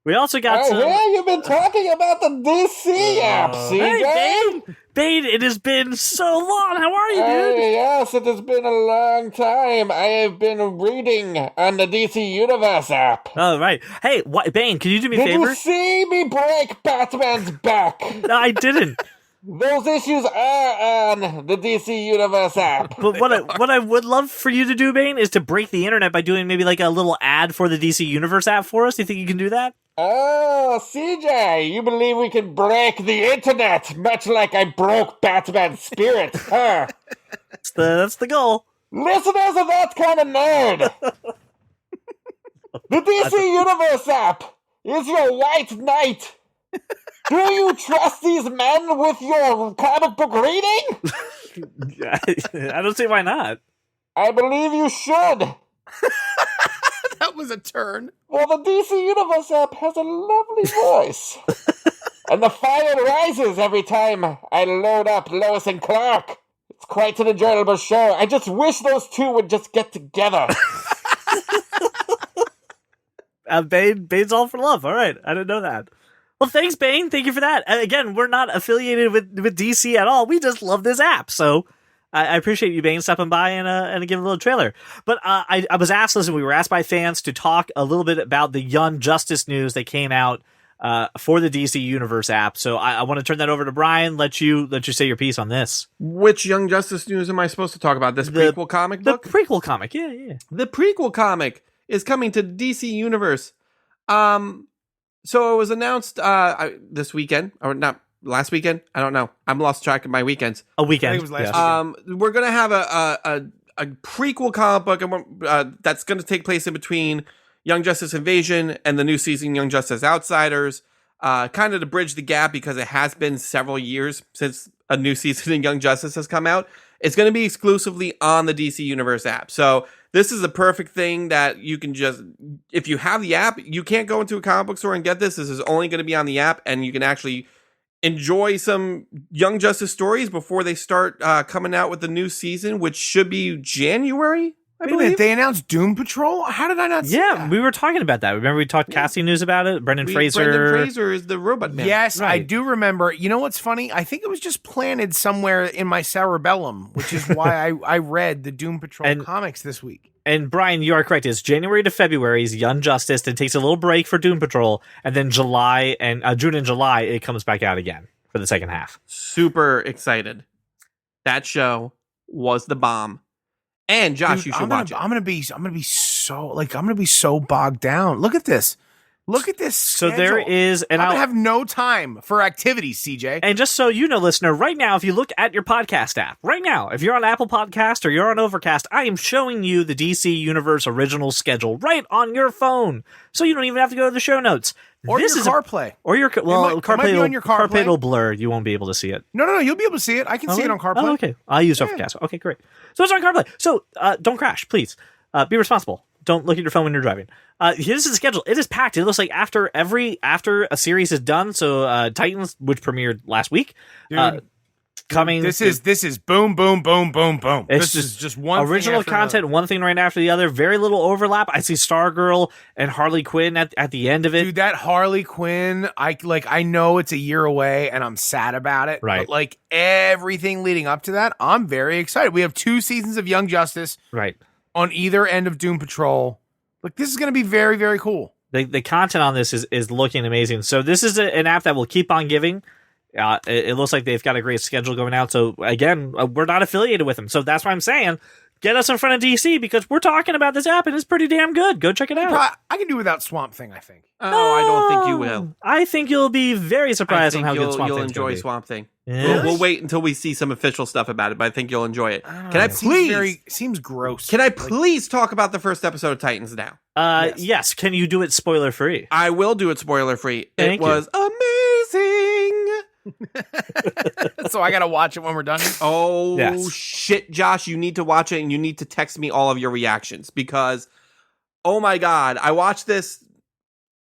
We also got some. you've been talking about the DC app, CJ. Hey, Bane, it has been so long. How are you, dude? Yes, it has been a long time. I have been reading on the DC Universe app. Oh, right. Hey, Bane, can you do me a Did favor? you see me break Batman's back? No, I didn't. Those issues are on the DC Universe app. But what I would love for you to do, Bane, is to break the internet by doing maybe like a little ad for the DC Universe app for us. Do you think you can do that? Oh, CJ, you believe we can break the internet, much like I broke Batman's spirit, huh? That's the goal. Listeners of That Kind of Nerd, the DC Universe app is your white knight. Do you trust these men with your comic book reading? I don't see why not. I believe you should. That was a turn. Well, the DC Universe app has a lovely voice. And the fire rises every time I load up Lois and Clark. It's quite an enjoyable show. I just wish those two would just get together. Bane's all for love. All right. I didn't know that. Well, thanks, Bane. Thank you for that. And again, we're not affiliated with DC at all. We just love this app. So I appreciate you, Bane, stopping by and giving a little trailer. But I was asked, we were asked by fans to talk a little bit about the Young Justice news that came out for the DC Universe app. So I want to turn that over to Brian. Let you say your piece on this. Which Young Justice news am I supposed to talk about? This prequel comic The book? prequel comic. Yeah. The prequel comic is coming to DC Universe. So it was announced this weekend, or not last weekend. I don't know. I'm lost track of my weekends. A weekend. I think it was last yes. week. We're gonna have a prequel comic book, and that's gonna take place in between Young Justice Invasion and the new season Young Justice Outsiders, kind of to bridge the gap because it has been several years since a new season in Young Justice has come out. It's going to be exclusively on the DC Universe app. So this is a perfect thing that you can just, if you have the app, you can't go into a comic book store and get this. This is only going to be on the app, and you can actually enjoy some Young Justice stories before they start coming out with the new season, which should be January. Wait a minute, they announced Doom Patrol? How did I not see that? We were talking about that. Remember we talked casting news about it? Brendan Fraser is the Robot Man. Yes, Right. I do remember. You know what's funny? I think it was just planted somewhere in my cerebellum, which is why I read the Doom Patrol comics this week. And Brian, you are correct. It's January to February is Young Justice. Then takes a little break for Doom Patrol, and then July and June and July it comes back out again for the second half. Super excited. That show was the bomb. And Josh, Dude, you should watch it. I'm gonna be so bogged down. Look at this. Look at this. So schedule. there is, and I'm I'll gonna have no time for activities, CJ. And just so you know, listener, right now, if you look at your podcast app, right now, if you're on Apple Podcast or you're on Overcast, I am showing you the DC Universe original schedule right on your phone, so you don't even have to go to the show notes. Or this your is CarPlay. Or your it might be on your CarPlay. CarPlay will blur. You won't be able to see it. No, you'll be able to see it. I can see it on CarPlay. Oh, okay. I'll use Overcast. Okay, great. So it's on CarPlay. So don't crash, please. Be responsible. Don't look at your phone when you're driving. This is the schedule. It is packed. It looks like after a series is done. So Titans, which premiered last week, coming. This is boom, boom, boom, boom, boom. It's This is just one original thing after content, another. one thing right after the other. Very little overlap. I see Stargirl and Harley Quinn at the end of it. Dude, that Harley Quinn, I know it's a year away and I'm sad about it. Right. But like everything leading up to that, I'm very excited. We have 2 seasons of Young Justice Right. on either end of Doom Patrol. Like this is going to be very, very cool. The content on this is looking amazing. So this is an app that will keep on giving. It looks like they've got a great schedule going out. So again, we're not affiliated with them. So that's why I'm saying get us in front of DC because we're talking about this app and it's pretty damn good. Go check it out. I can do without Swamp Thing, I think. Oh, I don't think you will. I think you'll be very I surprised think on how good Swamp you'll Thing's gonna enjoy be. Swamp Thing. Yeah. We'll wait until we see some official stuff about it, but I think you'll enjoy it. Can I It please? seems gross. Can I please talk about the first episode of Titans now? Yes. Can you do it spoiler free? I will do it spoiler free. Thank It you. was amazing. So I got to watch it when we're done. Oh Yes. shit, Josh, you need to watch it and you need to text me all of your reactions because oh my god, I watched this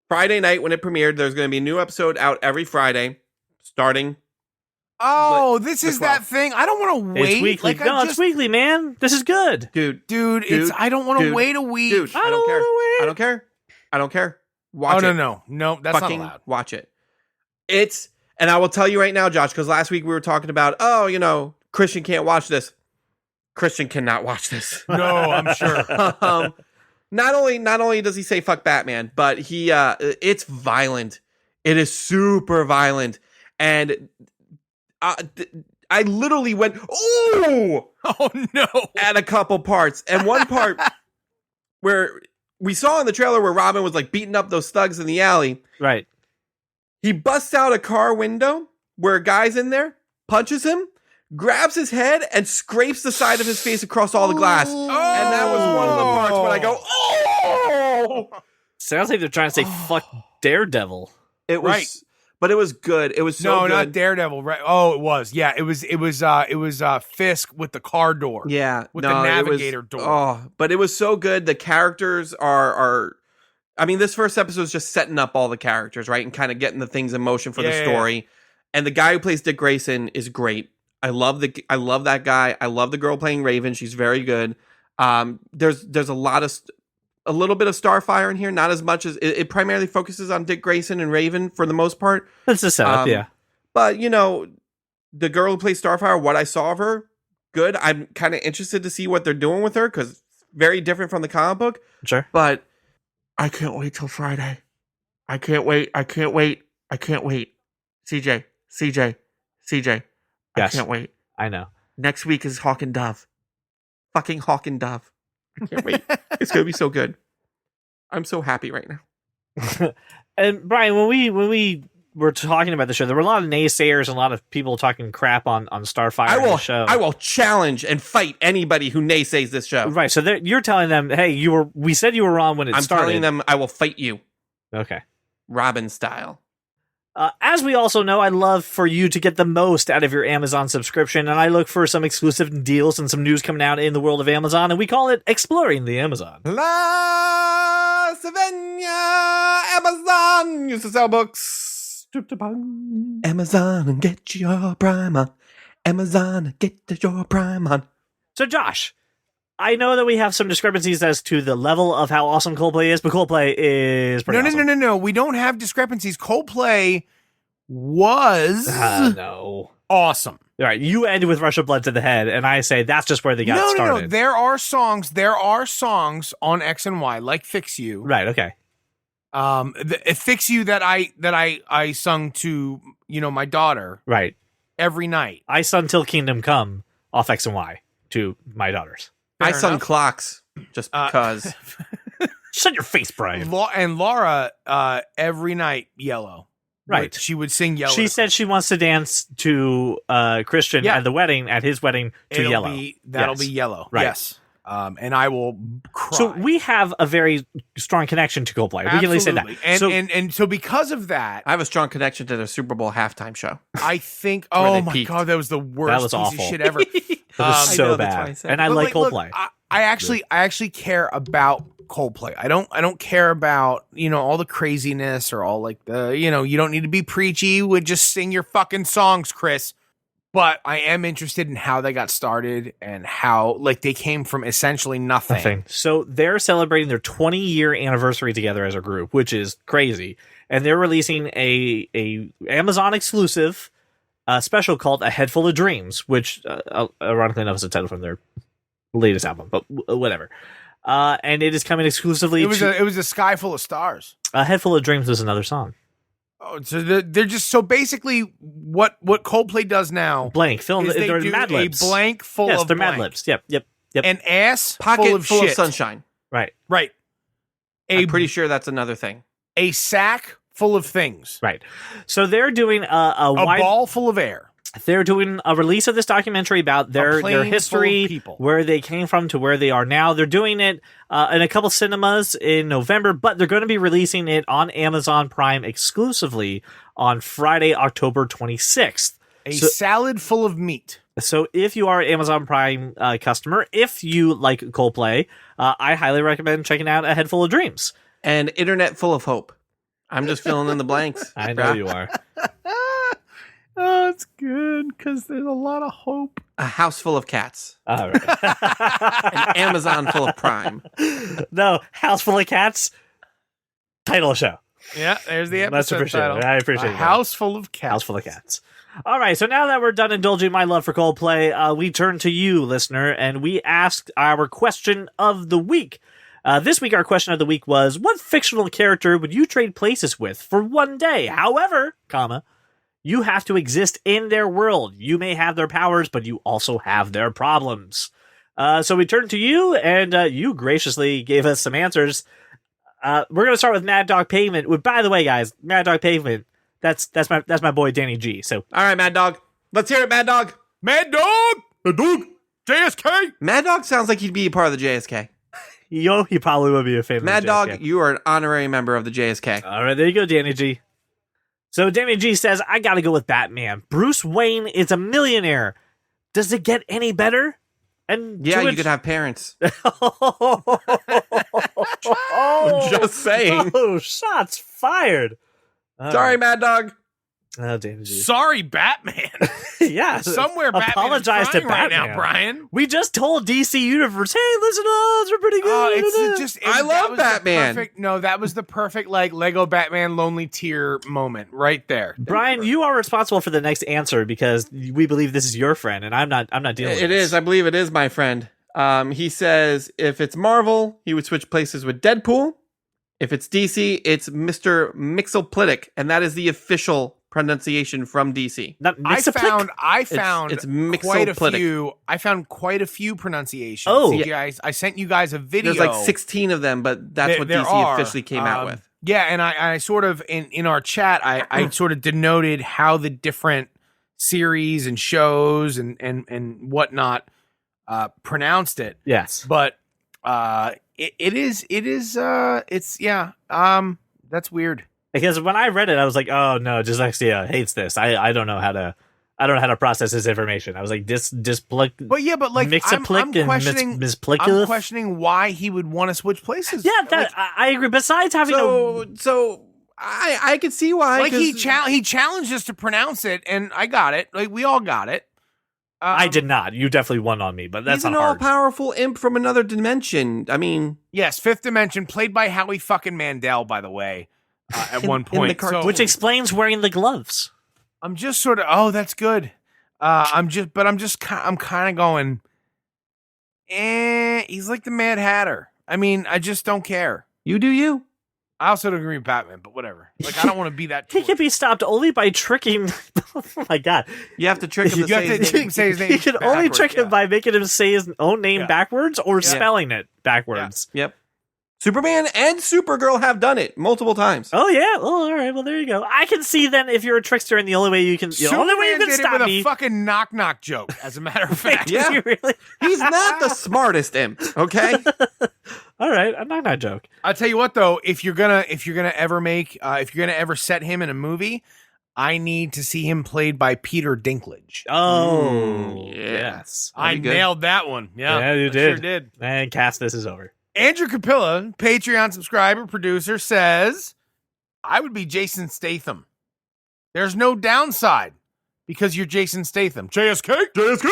Friday night when it premiered. There's going to be a new episode out every Friday starting. Oh, this the is that 12th. thing. I don't want to wait. It's weekly. Like, No, I it's just, weekly, man. This is good. Dude, I don't want to dude, wait a week. dude, I don't care. I don't care. I don't care. Watch it. No, that's Fucking not allowed. watch it. And I will tell you right now, Josh, because last week we were talking about, Christian can't watch this. Christian cannot watch this. No, I'm sure. Not only does he say fuck Batman, but it's violent. It is super violent, and I literally went oh no at a couple parts, and one part where we saw in the trailer where Robin was like beating up those thugs in the alley. Right. He busts out a car window where a guy's in there, punches him, grabs his head, and scrapes the side of his face across all the glass. And that was one of the parts when I go, oh! Sounds like they're trying to say fuck Daredevil. It was, Right. but it was good. It was so no, good. not Daredevil. Right? Oh, it was. Yeah, it was Fisk with the car door. Yeah, with the navigator door. Oh, but it was so good. The characters are. I mean, this first episode is just setting up all the characters, right, and kind of getting the things in motion for the story. And the guy who plays Dick Grayson is great. I love that guy. I love the girl playing Raven. She's very good. There's a little bit of Starfire in here, not as much as it primarily focuses on Dick Grayson and Raven for the most part. That's the setup, yeah. But the girl who plays Starfire, what I saw of her, good. I'm kind of interested to see what they're doing with her because very different from the comic book. Sure. But I can't wait till Friday. I can't wait. CJ. Yes. I can't wait. I know. Next week is Hawk and Dove. Fucking Hawk and Dove. I can't wait. It's going to be so good. I'm so happy right now. And Brian, when we were talking about the show, there were a lot of naysayers and a lot of people talking crap on Starfire in the show. I will challenge and fight anybody who naysays this show. Right. So you're telling them, hey, we said you were wrong when it started. I'm telling them I will fight you. Okay. Robin style. As we also know, I'd love for you to get the most out of your Amazon subscription, and I look for some exclusive deals and some news coming out in the world of Amazon, and we call it Exploring the Amazon. La Savannah, Amazon used to sell books. Amazon and get your Prime on. Amazon and get your Prime on. So, Josh, I know that we have some discrepancies as to the level of how awesome Coldplay is, but Coldplay is pretty awesome. No. We don't have discrepancies. Coldplay was No. awesome. All right, you end with Rush of Blood to the Head, and I say that's just where they got started. No. There are songs on X and Y, like Fix You. Right, okay. Fix You that I sung to, my daughter. Right. Every night. I sung Till Kingdom Come off X and Y to my daughters. I sung Clocks just because. Shut your face, Brian. And Laura, every night, Yellow. Right. She would sing Yellow. She said she wants to dance to Christian at his wedding to Yellow. That'll be Yellow. Right. Yes. And I will cry. So we have a very strong connection to Coldplay. We can at least say that. And so because of that, I have a strong connection to the Super Bowl halftime show. I think, where oh they my peaked. God, that was the worst That was piece awful. of shit ever. It was I so know, that's why I bad. said And I But like look, Coldplay. I actually care about Coldplay. I don't care about, all the craziness or all like the, you don't need to be preachy. Would just sing your fucking songs, Chris. But I am interested in how they got started and how they came from essentially nothing. So they're celebrating their 20-year anniversary together as a group, which is crazy. And they're releasing a Amazon exclusive special called A Head Full of Dreams, which ironically enough is a title from their latest album, but whatever. And it is coming exclusively. It was a sky full of stars. A Head Full of Dreams was another song. Oh, so they're just so basically what Coldplay does now. Blank film. Is they They're do Mad Libs. a blank full yes, of they're blank. Mad Libs. Yep. An ass Pocket full of shit. sunshine. Right. I'm pretty sure that's another thing. A sack full of things. Right. So they're doing a ball full of air. They're doing a release of this documentary about their plane full of history, people. where they came from to where they are now. They're doing it in a couple cinemas in November, but they're going to be releasing it on Amazon Prime exclusively on Friday, October 26th. A salad full of meat. So if you are an Amazon Prime customer, if you like Coldplay, I highly recommend checking out A Head Full of Dreams. And Internet Full of Hope. I'm just filling in the blanks. I know you are. Oh, it's good because there's a lot of hope. A House Full of Cats. All right. An Amazon Full of Prime. No, House Full of Cats. Title of show. Yeah, there's the That's episode appreciated. title. I appreciate it. House full of cats. House Full of Cats. All right, so now that we're done indulging my love for Coldplay, we turn to you, listener, and we asked our question of the week. This week, our question of the week was, what fictional character would you trade places with for one day? However, you have to exist in their world. You may have their powers, but you also have their problems. So we turned to you, and you graciously gave us some answers. We're going to start with Mad Dog Pavement. By the way, guys, Mad Dog Pavement, that's my boy Danny G. So all right, Mad Dog. Let's hear it, Mad Dog. Mad Dog! Mad Dog! JSK! Mad Dog sounds like he'd be a part of the JSK. he probably would be a fan Mad of Dog, JSK. you are an honorary member of the JSK. All right, there you go, Danny G. So Danny G says, I gotta go with Batman. Bruce Wayne is a millionaire. Does it get any better? And yeah, you could have parents. Oh, Just saying. Oh, shots fired. Sorry, Mad Dog. Oh, Danny G. Sorry, Batman. Yeah. Somewhere Batman Apologize is to crying right Batman. now, Brian. We just told DC Universe, hey, listen to us, we're pretty good. I love Batman. That was the perfect Lego Batman lonely tear moment right there. Brian, you are responsible for the next answer because we believe this is your friend, and I'm not dealing with It this. is. I believe it is my friend. He says if it's Marvel, he would switch places with Deadpool. If it's DC, it's Mr. Mixolydic, and that is the official pronunciation from DC. Not I Mixoplick? found It's quite a Mixolydic. few. I found quite a few pronunciations. Oh. You guys, I sent you guys a video. There's like 16 of them, but that's what There DC are. officially came out with. Yeah, and I sort of in our chat, I sort of denoted how the different series and shows and whatnot pronounced it. Yes. But it's that's weird. Because when I read it, I was like, "Oh no, dyslexia hates this. I don't know how to process this information." I was like, "Displic." But yeah, but like I'm questioning, I'm questioning why he would want to switch places. Yeah, I agree. Besides having So I could see why. Like he challenged us to pronounce it, and I got it. Like we all got it. I did not. You definitely won on me, but that's he's not an hard. all-powerful imp from another dimension. I mean, Yes, Fifth Dimension, played by Howie fucking Mandel, by the way, at one in the point. cartoon. Which explains wearing the gloves. I'm just sort of, oh, that's good. I'm kind of going, he's like the Mad Hatter. I mean, I just don't care. you do you. I also don't agree with Batman, but whatever. Like, I don't want to be that. He can be stopped only by tricking. Oh my god! You have to trick him You have to say his say his name. You can only backwards, trick him yeah. by making him say his own name Yeah. backwards or Yeah. spelling it backwards. Yep. Superman and Supergirl have done it multiple times. Oh yeah. Oh, all right. Well, there you go. I can see then if you're a trickster, and the only way you can, the only way you Superman can did it stop with me. a fucking knock joke, as a matter of fact. Yeah. You really? He's not the smartest imp, okay? All right. I'm not that joke. I'll tell you what, though, if you're gonna ever set him in a movie, I need to see him played by Peter Dinklage. Oh yeah. yes. I That'd be good. nailed that one. Yeah, Yeah, you I Sure did. did. And cast this is over. Andrew Capilla, Patreon subscriber, producer, says, I would be Jason Statham. There's no downside because you're Jason Statham. JSK? JSK?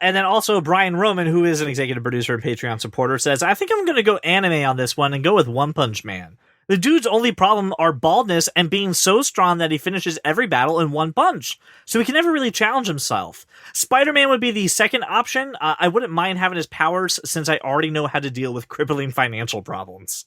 And then also Brian Roman, who is an executive producer and Patreon supporter, says, I think I'm going to go anime on this one and go with One Punch Man. The dude's only problem are baldness and being so strong that he finishes every battle in one punch, so he can never really challenge himself. Spider-Man would be the second option. I wouldn't mind having his powers since I already know how to deal with crippling financial problems.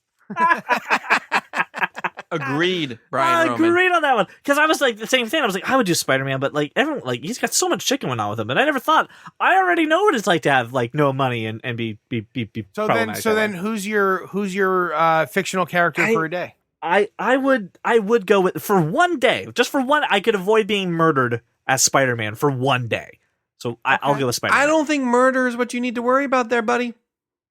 Agreed, I Brian Roman. agreed on that one because I was like the same thing. I was like, I would do Spider-Man, but like everyone, like he's got so much chicken going on with him, and I never thought I already know what it's like to have like no money and be So problematic that then way. who's your fictional character for a day? I would go with for one day, just for one. I could avoid being murdered as Spider-Man for one day, so I'll go with Spider-Man. I don't think murder is what you need to worry about there, buddy.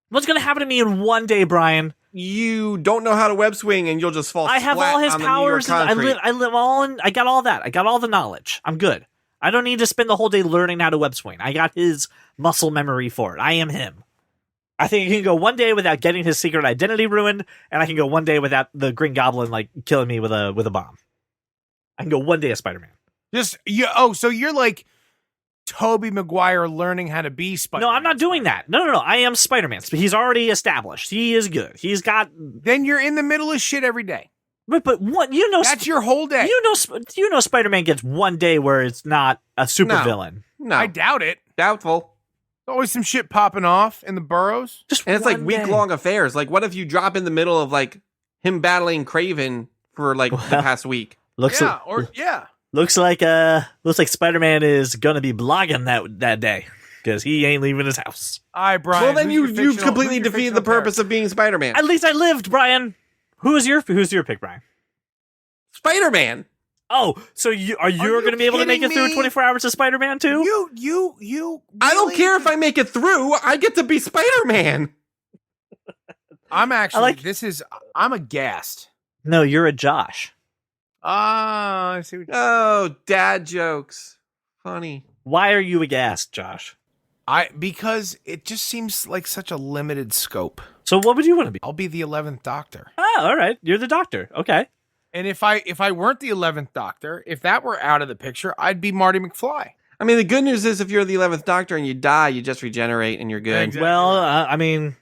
What's gonna happen to me in one day, Brian? You don't know how to web swing and you'll just fall I have flat all his on the New York powers. And concrete. I live all in. I got all that. I got all the knowledge. I'm good. I don't need to spend the whole day learning how to web swing. I got his muscle memory for it. I am him. I think I can go one day without getting his secret identity ruined, and I can go one day without the Green Goblin like killing me with a bomb. I can go one day as Spider-Man. So you're like Tobey Maguire learning how to be Spider-Man. No, I'm not doing that. No. I am Spider-Man. He's already established. He is good. He's got. Then you're in the middle of shit every day. But what you know? That's your whole day. You know, Spider-Man gets one day where it's not a supervillain. No, I doubt it. doubtful. Always some shit popping off in the boroughs. Just And it's like one day. week-long affairs. Like, what if you drop in the middle of like him battling Craven for like the past week? Looks Yeah, looks like Spider-Man is gonna be blogging that day because he ain't leaving his house. All right, Brian. Well, then who's your you've fictional- completely who's your defeated the fictional purpose of being Spider-Man. At least I lived, Brian. Who's your pick, Brian? Spider-Man. Oh, so you're you going to be able to make it kidding through me? 24 hours of Spider-Man too? You. I don't really- care if I make it through. I get to be Spider-Man. I'm actually. like- I'm aghast. No, you're a Josh. I see. Oh, dad jokes. Funny. Why are you aghast, Josh? Because it just seems like such a limited scope. So what would you want to be? I'll be the 11th Doctor. Oh, all right. You're the Doctor. Okay. And if I weren't the 11th Doctor, if that were out of the picture, I'd be Marty McFly. I mean, the good news is if you're the 11th Doctor and you die, you just regenerate and you're good. Exactly. Well, I mean,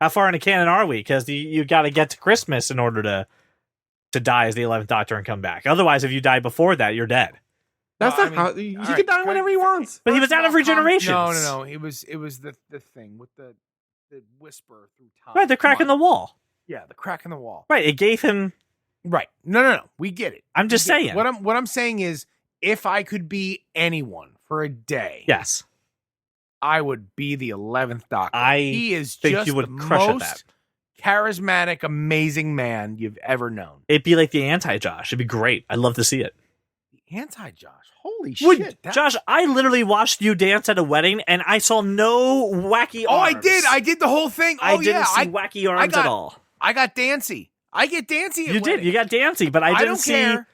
how far into canon are we? Because you got to get to Christmas in order to die as the 11th Doctor and come back. Otherwise, if you die before that, you're dead. That's No, not I how mean, he all can right, die good. whenever he wants. But he was First out of all, regenerations. No. It was the thing with the whisper through time. Right, the crack in Come the on. wall. Yeah, the crack in the wall. Right, it gave him. Right. No. We get it. I'm just We get it. saying. What I'm saying is, if I could be anyone for a day, Yes, I would be the 11th Doctor. I he is think just you would the crush at most that. charismatic, amazing man you've ever known. It'd be like the anti-Josh. It'd be great. I'd love to see it. The anti-Josh. Holy Would- shit. that- Josh, I literally watched you dance at a wedding, and I saw no wacky Oh, arms. I did. I did the whole thing. Oh, I didn't yeah. see wacky arms got- at all. I got dancy. I get dancy. At You did. weddings. You got dancey, but I didn't don't see. care.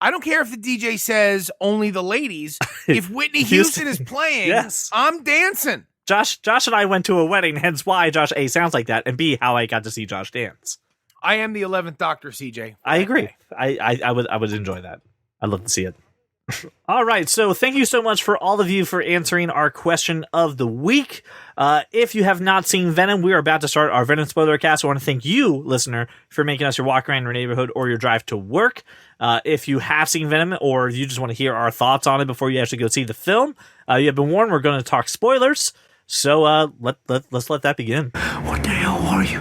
I don't care if the DJ says only the ladies. If Whitney Houston is playing, Yes. I'm dancing. Josh and I went to a wedding, hence why Josh A sounds like that, and B how I got to see Josh dance. I am the 11th Doctor, CJ. I agree. I would enjoy that. I'd love to see it. All right, so thank you so much for all of you for answering our question of the week. If you have not seen Venom, we are about to start our Venom spoiler cast. I want to thank you, listener, for making us your walk around your neighborhood or your drive to work. If you have seen Venom or you just want to hear our thoughts on it before you actually go see the film, you have been warned. We're going to talk spoilers. So let's let that begin. What the hell are you?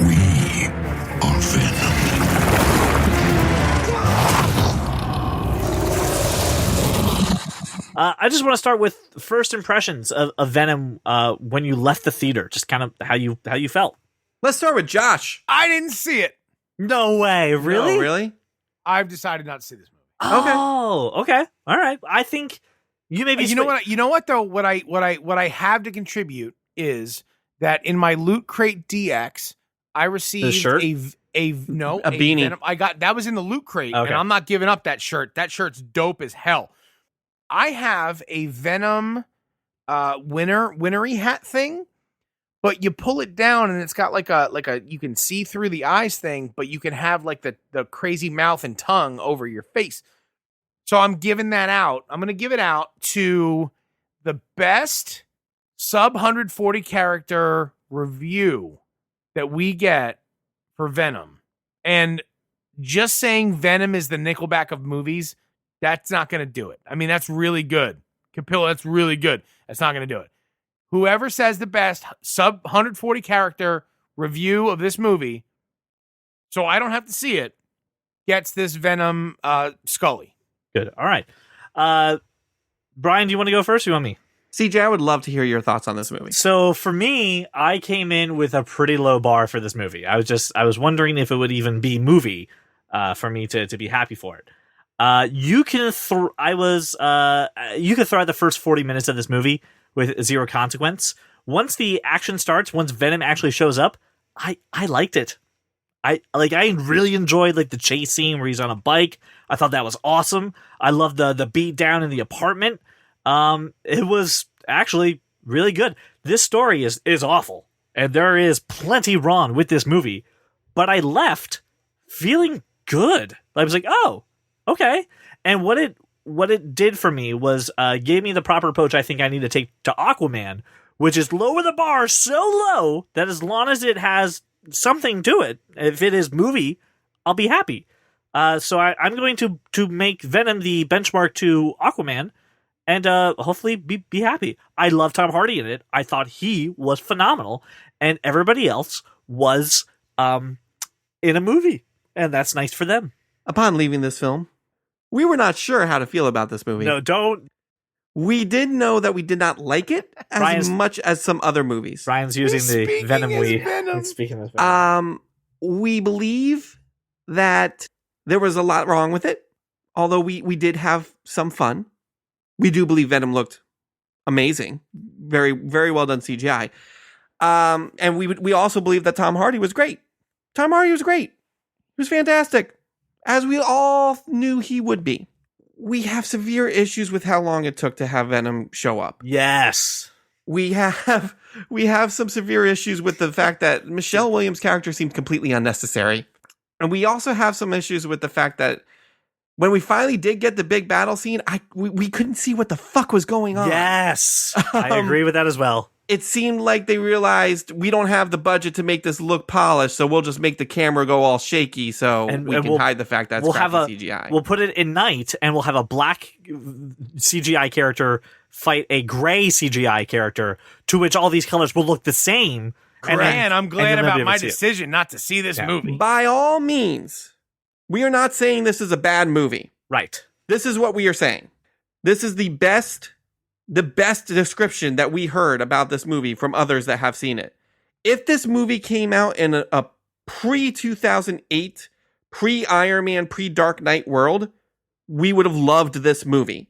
We are Venom. I just want to start with first impressions of Venom when you left the theater. Just kind of how you felt. Let's start with Josh. I didn't see it. No way, really? No, really? I've decided not to see this movie. Oh, okay. All right. I think you maybe. You know what though? What I have to contribute is that in my Loot Crate DX, I received The shirt? a beanie. Venom, I got that was in the Loot Crate, Okay. and I'm not giving up that shirt. That shirt's dope as hell. I have a Venom winnery hat thing, but you pull it down and it's got like a you can see through the eyes thing, but you can have like the crazy mouth and tongue over your face. So I'm giving that out. I'm going to give it out to the best sub 140 character review that we get for Venom. And just saying Venom is the Nickelback of movies, that's not going to do it. I mean, that's really good. Capilla, that's really good. That's not going to do it. Whoever says the best sub 140 character review of this movie, so I don't have to see it, gets this Venom Scully. Good. All right. Brian, do you want to go first or you want me? CJ, I would love to hear your thoughts on this movie. So for me, I came in with a pretty low bar for this movie. I was wondering if it would even be movie for me to be happy for it. You can throw out the first 40 minutes of this movie with zero consequence. Once the action starts, once Venom actually shows up, I liked it. I really enjoyed like the chase scene where he's on a bike. I thought that was awesome. I loved the beat down in the apartment. It was actually really good. This story is awful, and there is plenty wrong with this movie, but I left feeling good. I was like, oh, okay. And what it did for me was gave me the proper approach I think I need to take to Aquaman, which is lower the bar so low that as long as it has something to it, if it is movie, I'll be happy. So I'm going to make Venom the benchmark to Aquaman, and hopefully be happy. I love Tom Hardy in it. I thought he was phenomenal, and everybody else was in a movie, and that's nice for them. Upon leaving this film, we were not sure how to feel about this movie. No, don't. We did know that we did not like it as much as some other movies. Brian's using the speaking Venom. as Venom. Speaking as Venom. We believe that there was a lot wrong with it, although we did have some fun. We do believe Venom looked amazing, very very well done CGI, and we also believe that Tom Hardy was great. Tom Hardy was great. He was fantastic, as we all knew he would be. We have severe issues with how long it took to have Venom show up. Yes. We have some severe issues with the fact that Michelle Williams' character seemed completely unnecessary. And we also have some issues with the fact that when we finally did get the big battle scene, we couldn't see what the fuck was going on. Yes. I agree with that as well. It seemed like they realized we don't have the budget to make this look polished, so we'll just make the camera go all shaky so we can hide the fact that it's crappy CGI. We'll put it in night, and we'll have a black CGI character fight a gray CGI character, to which all these colors will look the same. Man, I'm glad you'll never about be able my to see it. decision not to see this movie. By all means, we are not saying this is a bad movie. Right. This is what we are saying. This is the best description that we heard about this movie from others that have seen it. If this movie came out in a pre-2008, pre-Iron Man, pre-Dark Knight world, we would have loved this movie.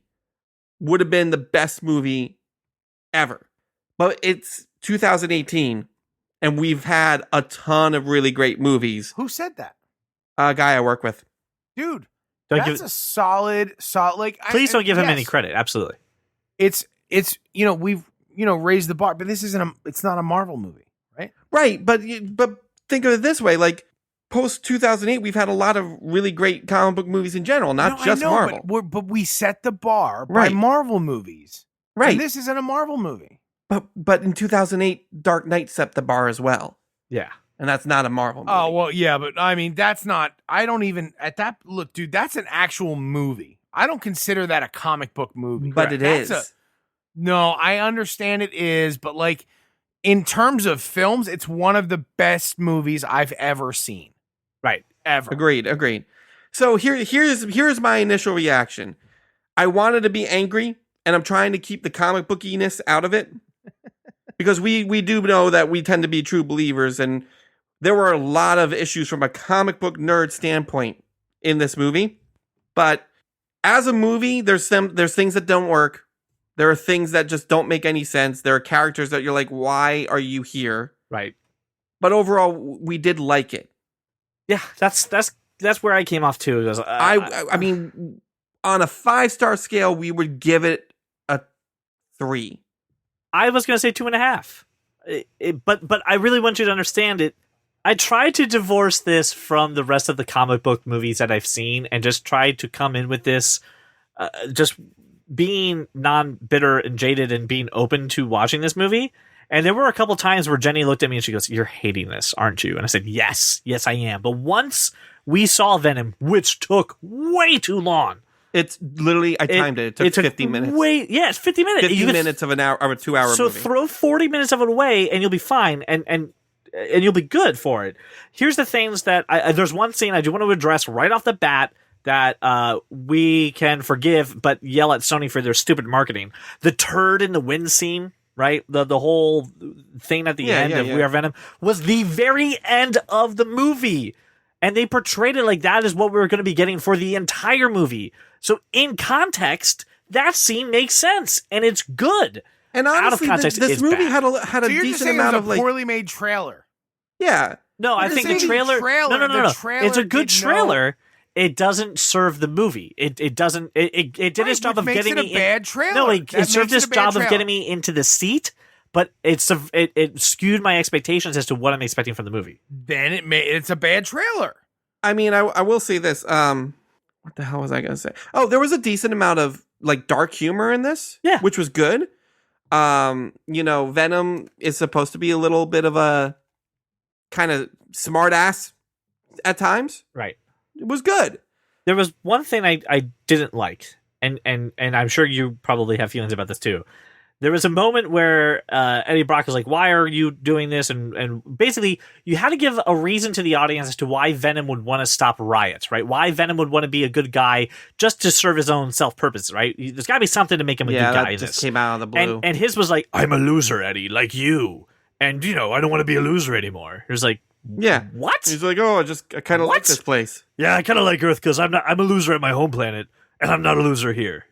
Would have been the best movie ever. But it's 2018, and we've had a ton of really great movies. Who said that? A guy I work with. Dude, Don't that's a solid, like... Please don't give him yes. any credit. Absolutely. It's we've raised the bar, but this isn't it's not a Marvel movie, right? Right, but think of it this way, like post 2008, we've had a lot of really great comic book movies in general, not just Marvel. But we set the bar by Right. Marvel movies. Right. And this isn't a Marvel movie. But in 2008, Dark Knight set the bar as well. Yeah. And that's not a Marvel movie. Oh, well, yeah, but I mean, that's not, I don't even, at that, look, dude, that's an actual movie. I don't consider that a comic book movie. But it is. No, I understand it is, but like, in terms of films, it's one of the best movies I've ever seen. Right. Ever. Agreed. So here's my initial reaction. I wanted to be angry, and I'm trying to keep the comic bookiness out of it. Because we do know that we tend to be true believers, and there were a lot of issues from a comic book nerd standpoint in this movie. But as a movie, there's things that don't work. There are things that just don't make any sense. There are characters that you're like, why are you here? Right. But overall, we did like it. Yeah, that's where I came off too. Was, I mean, on a 5-star scale, we would give it a 3. I was going to say 2.5. But I really want you to understand it. I tried to divorce this from the rest of the comic book movies that I've seen and just tried to come in with this just being non-bitter and jaded and being open to watching this movie. And there were a couple times where Jenny looked at me and she goes, "You're hating this, aren't you?" And I said, yes, I am. But once we saw Venom, which took way too long. It's literally, I timed it. It took 50 minutes. It's 50 minutes. 50 minutes of an hour, of a 2-hour movie. So throw 40 minutes of it away and you'll be fine. And you'll be good for it. Here's the things that there's one scene I do want to address right off the bat that we can forgive, but yell at Sony for their stupid marketing. The turd in the wind scene, right? The whole thing at the end of We Are Venom was the very end of the movie. And they portrayed it like that is what we were going to be getting for the entire movie. So in context, that scene makes sense and it's good. And honestly, out of context, this movie bad. had a decent amount of like poorly made trailer. Yeah. No, I think the trailer. No. It's a good trailer. It doesn't serve the movie. It doesn't. It did its job of getting me. A bad trailer. No, it served its job of getting me into the seat, but it skewed my expectations as to what I'm expecting from the movie. Then it's a bad trailer. I mean, I will say this. What the hell was I going to say? Oh, there was a decent amount of like dark humor in this, which was good. Venom is supposed to be a little bit of a kind of smart ass at times. Right. It was good. There was one thing I didn't like, and I'm sure you probably have feelings about this too. There was a moment where Eddie Brock was like, "Why are you doing this?" And basically, you had to give a reason to the audience as to why Venom would want to stop riots, right? Why Venom would want to be a good guy just to serve his own self-purpose, right? There's got to be something to make him a good guy. That just came out of the blue. And his was like, "I'm a loser, Eddie, like you, and I don't want to be a loser anymore." It was like, yeah, what? He's like, "Oh, I kind of like this place." Yeah, I kind of like Earth because I'm a loser at my home planet, and I'm not a loser here.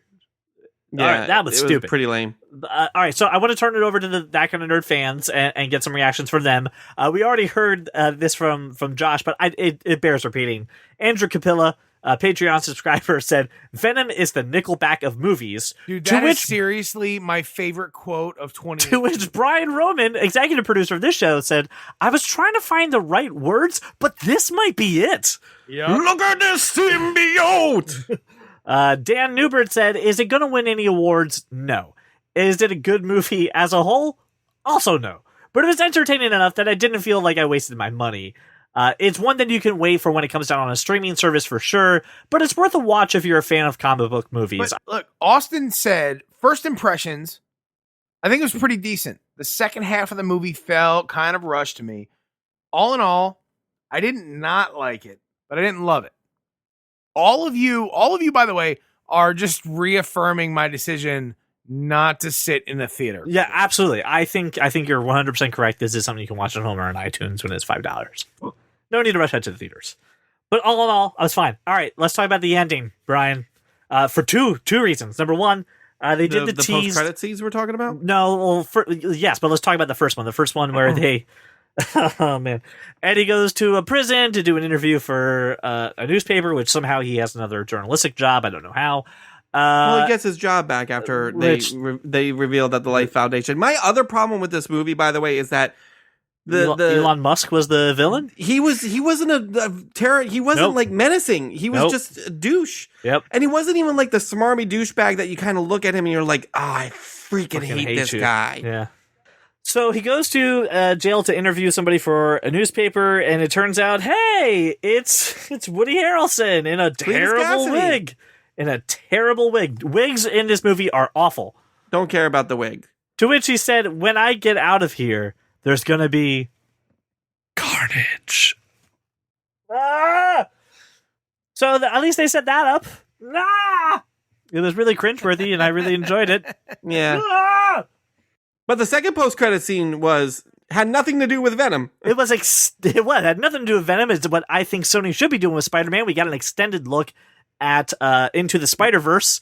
Yeah, all right, that was stupid. Pretty lame. All right, so I want to turn it over to That Kind of Nerd fans and get some reactions from them. We already heard this from Josh, but it bears repeating. Andrew Capilla, a Patreon subscriber, said, "Venom is the Nickelback of movies." Dude, that is seriously my favorite quote of 20. To which Brian Roman, executive producer of this show, said, "I was trying to find the right words, but this might be it." Yep. Look at this symbiote! Dan Newbert said, "Is it going to win any awards? No. Is it a good movie as a whole? Also no. But it was entertaining enough that I didn't feel like I wasted my money. It's one that you can wait for when it comes down on a streaming service for sure, but it's worth a watch if you're a fan of comic book movies." But look, Austin said, first impressions, I think it was pretty decent. The second half of the movie felt kind of rushed to me. All in all, I did not like it, but I didn't love it. All of you, by the way, are just reaffirming my decision not to sit in the theater. Yeah, absolutely. I think you're 100% correct. This is something you can watch at home or on iTunes when it's $5. No need to rush out to the theaters. But all in all, I was fine. All right, let's talk about the ending, Brian. For two reasons. Number one, they did the tease. post-credit scenes we're talking about? No, yes, but let's talk about the first one. The first one where they... Oh man, Eddie goes to a prison to do an interview for a newspaper, which somehow he has another journalistic job. I don't know how. Well, he gets his job back after they revealed that the Life Foundation. My other problem with this movie, by the way, is that Elon Musk was the villain? He wasn't a terror. He wasn't Nope. like menacing. He was Nope. just a douche. Yep. And he wasn't even like the smarmy douchebag that you kind of look at him and you're like, oh, I freaking Fucking hate this you. guy. Yeah. So he goes to jail to interview somebody for a newspaper, and it turns out, hey, it's Woody Harrelson in a terrible Cassidy. wig. In a terrible wig. Wigs in this movie are awful. Don't care about the wig. To which he said, when I get out of here, there's going to be carnage. Ah! So at least they set that up. Ah! It was really cringeworthy, and I really enjoyed it. Yeah. Ah! But the second post-credit scene had nothing to do with Venom. It had nothing to do with Venom. It's what I think Sony should be doing with Spider-Man. We got an extended look at Into the Spider-Verse.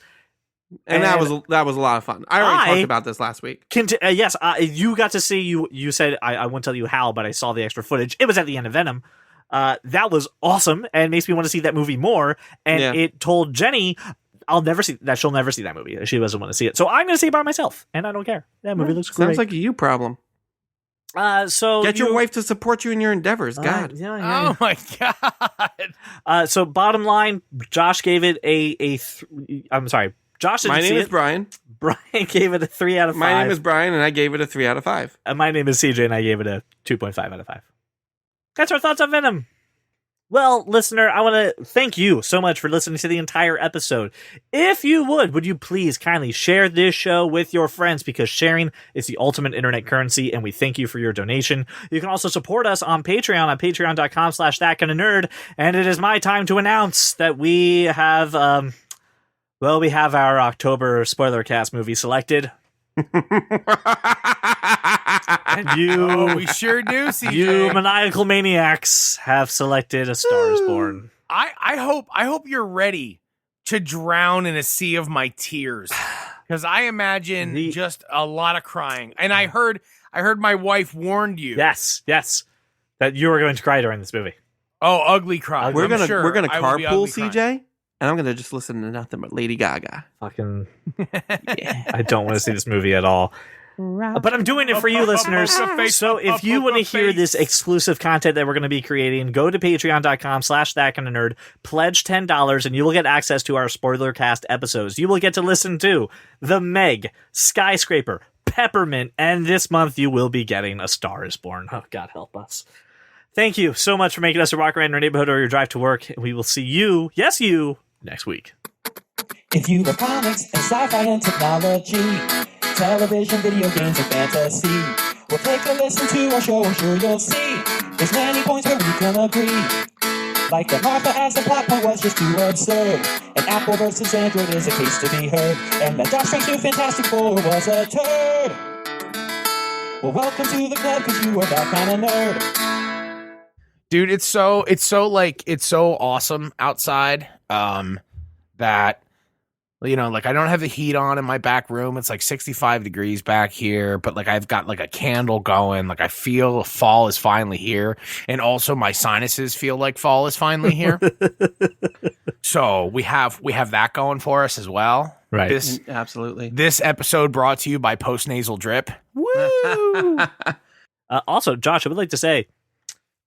And that was a lot of fun. I already talked about this last week. Yes, you got to see, you said, I won't tell you how, but I saw the extra footage. It was at the end of Venom. That was awesome and makes me want to see that movie more. And it told Jenny, I'll never see that. She'll never see that movie. She doesn't want to see it. So I'm going to see it by myself, and I don't care. That movie looks great. Sounds like a you problem. So get your wife to support you in your endeavors. God. Oh my God. So bottom line, Josh gave it I'm sorry. Josh didn't My name see is it. Brian. Brian gave it a 3 out of 5. My name is Brian, and I gave it a 3 out of 5. My name is CJ, and I gave it a 2.5 out of 5. That's our thoughts on Venom. Well, listener, I want to thank you so much for listening to the entire episode. If you would you please kindly share this show with your friends, because sharing is the ultimate internet currency, and we thank you for your donation. You can also support us on Patreon at patreon.com/thatkindanerd, and it is my time to announce that we have, we have our October spoiler cast movie selected. And we sure do, CJ. You maniacal maniacs have selected A Star Is Born. I hope you're ready to drown in a sea of my tears, because I imagine just a lot of crying. And I heard my wife warned you. Yes, that you were going to cry during this movie. Oh, ugly cry. We're gonna I will be carpool, ugly CJ, crying. and I'm gonna just listen to nothing but Lady Gaga. Fucking, I don't want to see this movie at all. But I'm doing it for you, listeners. So if you want to hear this exclusive content that we're going to be creating, go to patreon.com/thatkindanerd, pledge $10, and you will get access to our spoiler cast episodes. You will get to listen to The Meg, Skyscraper, Peppermint, and this month you will be getting A Star Is Born. Oh, God help us. Thank you so much for making us a walk around your neighborhood or your drive to work. We will see you, yes you, next week. If you love comics and sci-fi and technology, television, video games, and fantasy, well, take a listen to our show, I'm sure you'll see there's many points where we can agree. Like that Martha as the plot point was just too absurd, and Apple versus Android is a case to be heard, and that Josh Trank's new Fantastic Four was a turd. Well, welcome to the club, because you are that kind of nerd. Dude, it's so awesome outside that, you know, like, I don't have the heat on in my back room. It's like 65 degrees back here, but like I've got like a candle going. Like I feel fall is finally here, and also my sinuses feel like fall is finally here. So we have that going for us as well. Right. Absolutely. This episode brought to you by Postnasal Drip. Woo! Also, Josh, I would like to say,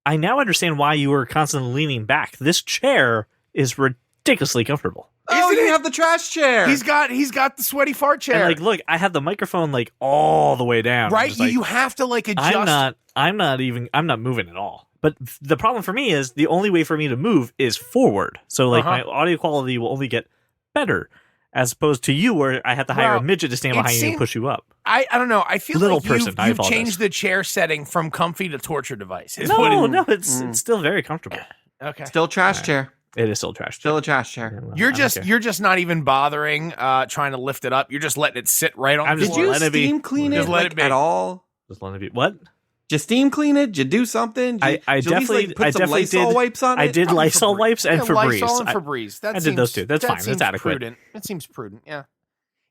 I now understand why you were constantly leaning back. This chair is ridiculously comfortable. Oh, you have the trash chair. He's got the sweaty fart chair. And like, look, I have the microphone like all the way down. Right, Just, like, you have to like adjust. I'm not moving at all. But the problem for me is the only way for me to move is forward. So like my audio quality will only get better, as opposed to you where I have to hire a midget to stand behind you and push you up. I don't know. I feel Little like person, I you've apologize. changed the chair setting from comfy to torture device. No, it's still very comfortable. Okay. Still trash chair. It is still trash. Still a trash chair. You're just not even bothering trying to lift it up. You're just letting it sit right on the Did floor. you steam clean it, Just let like, it be. at all? Just letting it be. What? Did you steam clean it? Did you do something? Did I you at least, definitely put some Lysol did. wipes on it? I did Probably Lysol wipes and Febreze. Lysol and Febreze. I did those two. That's fine. That's seems adequate. Prudent. It seems prudent. Yeah.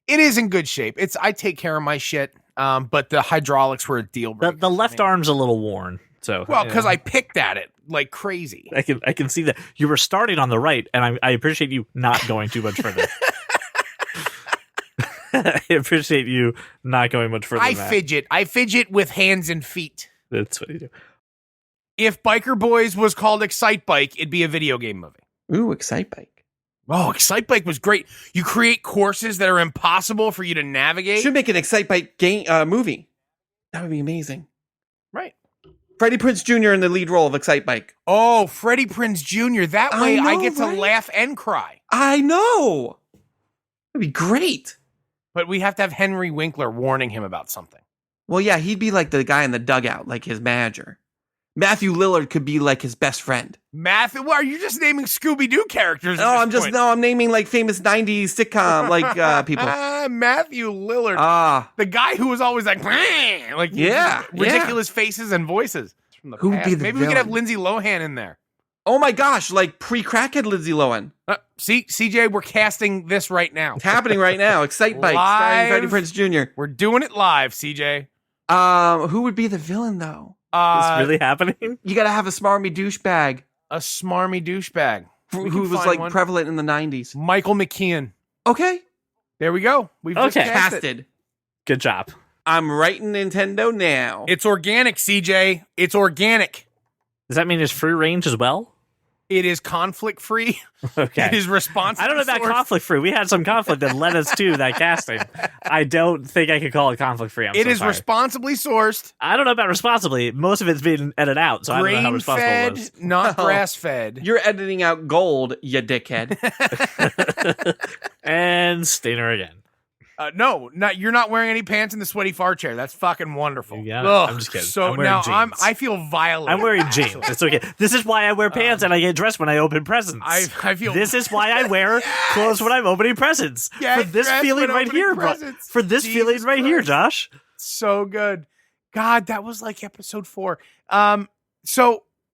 It is in good shape. I take care of my shit. But the hydraulics were a deal breaker. The left arm's a little worn. So because I picked at it like crazy. I can see that you were starting on the right, and I appreciate you not going too much further. I appreciate you not going much further. I fidget with hands and feet. That's what you do. If Biker Boys was called Excite Bike, it'd be a video game movie. Ooh, Excite Bike. Oh, Excite Bike was great. You create courses that are impossible for you to navigate. Should make an Excite Bike game movie. That would be amazing. Right. Freddie Prinze Jr. in the lead role of Excite Bike. Oh, Freddie Prinze Jr. That way I know, get to right? laugh and cry. I know. That'd be great. But we have to have Henry Winkler warning him about something. Well, yeah, he'd be like the guy in the dugout, like his manager. Matthew Lillard could be like his best friend. Matthew, what, are you just naming Scooby-Doo characters? I'm naming like famous 90s sitcom like people. Matthew Lillard. The guy who was always like, Yeah, ridiculous faces and voices. From the Who would past. be the Maybe we could have villain? Lindsay Lohan in there. Oh my gosh, like pre-crackhead Lindsay Lohan. See, CJ, we're casting this right now. It's happening right now. Excite Bike, starring Freddie Prinze Jr. We're doing it live, CJ. Who would be the villain though? Is this really happening? You gotta have a smarmy douchebag A smarmy douchebag. who We can was find like one. prevalent in the 90s. Michael McKeon. Okay, There we go. We've just Okay. cast it. casted. Good job. I'm writing Nintendo now. It's organic, CJ. It's organic. Does that mean it's free range as well? It is conflict free. Okay. It is responsible. I don't know about conflict free. We had some conflict that led us to that casting. I don't think I could call it conflict free. It is responsibly sourced. I don't know about responsibly. Most of it's been edited out, so I don't know how responsible it Grain-fed, is. not Oh. grass-fed. You're editing out gold, you dickhead. And Stainer again. No, you're not wearing any pants in the sweaty fart chair. That's fucking wonderful. You got it. Ugh, I'm just kidding. So I'm wearing now jeans. I feel violated. I'm wearing jeans. It's okay. This is why I wear pants and I get dressed when I open presents. I feel This is why I wear clothes when I'm opening presents. Get For this dressed feeling when right opening here, presents. For this Jesus feeling right here, Christ. Josh. so good. God, that was like episode 4. So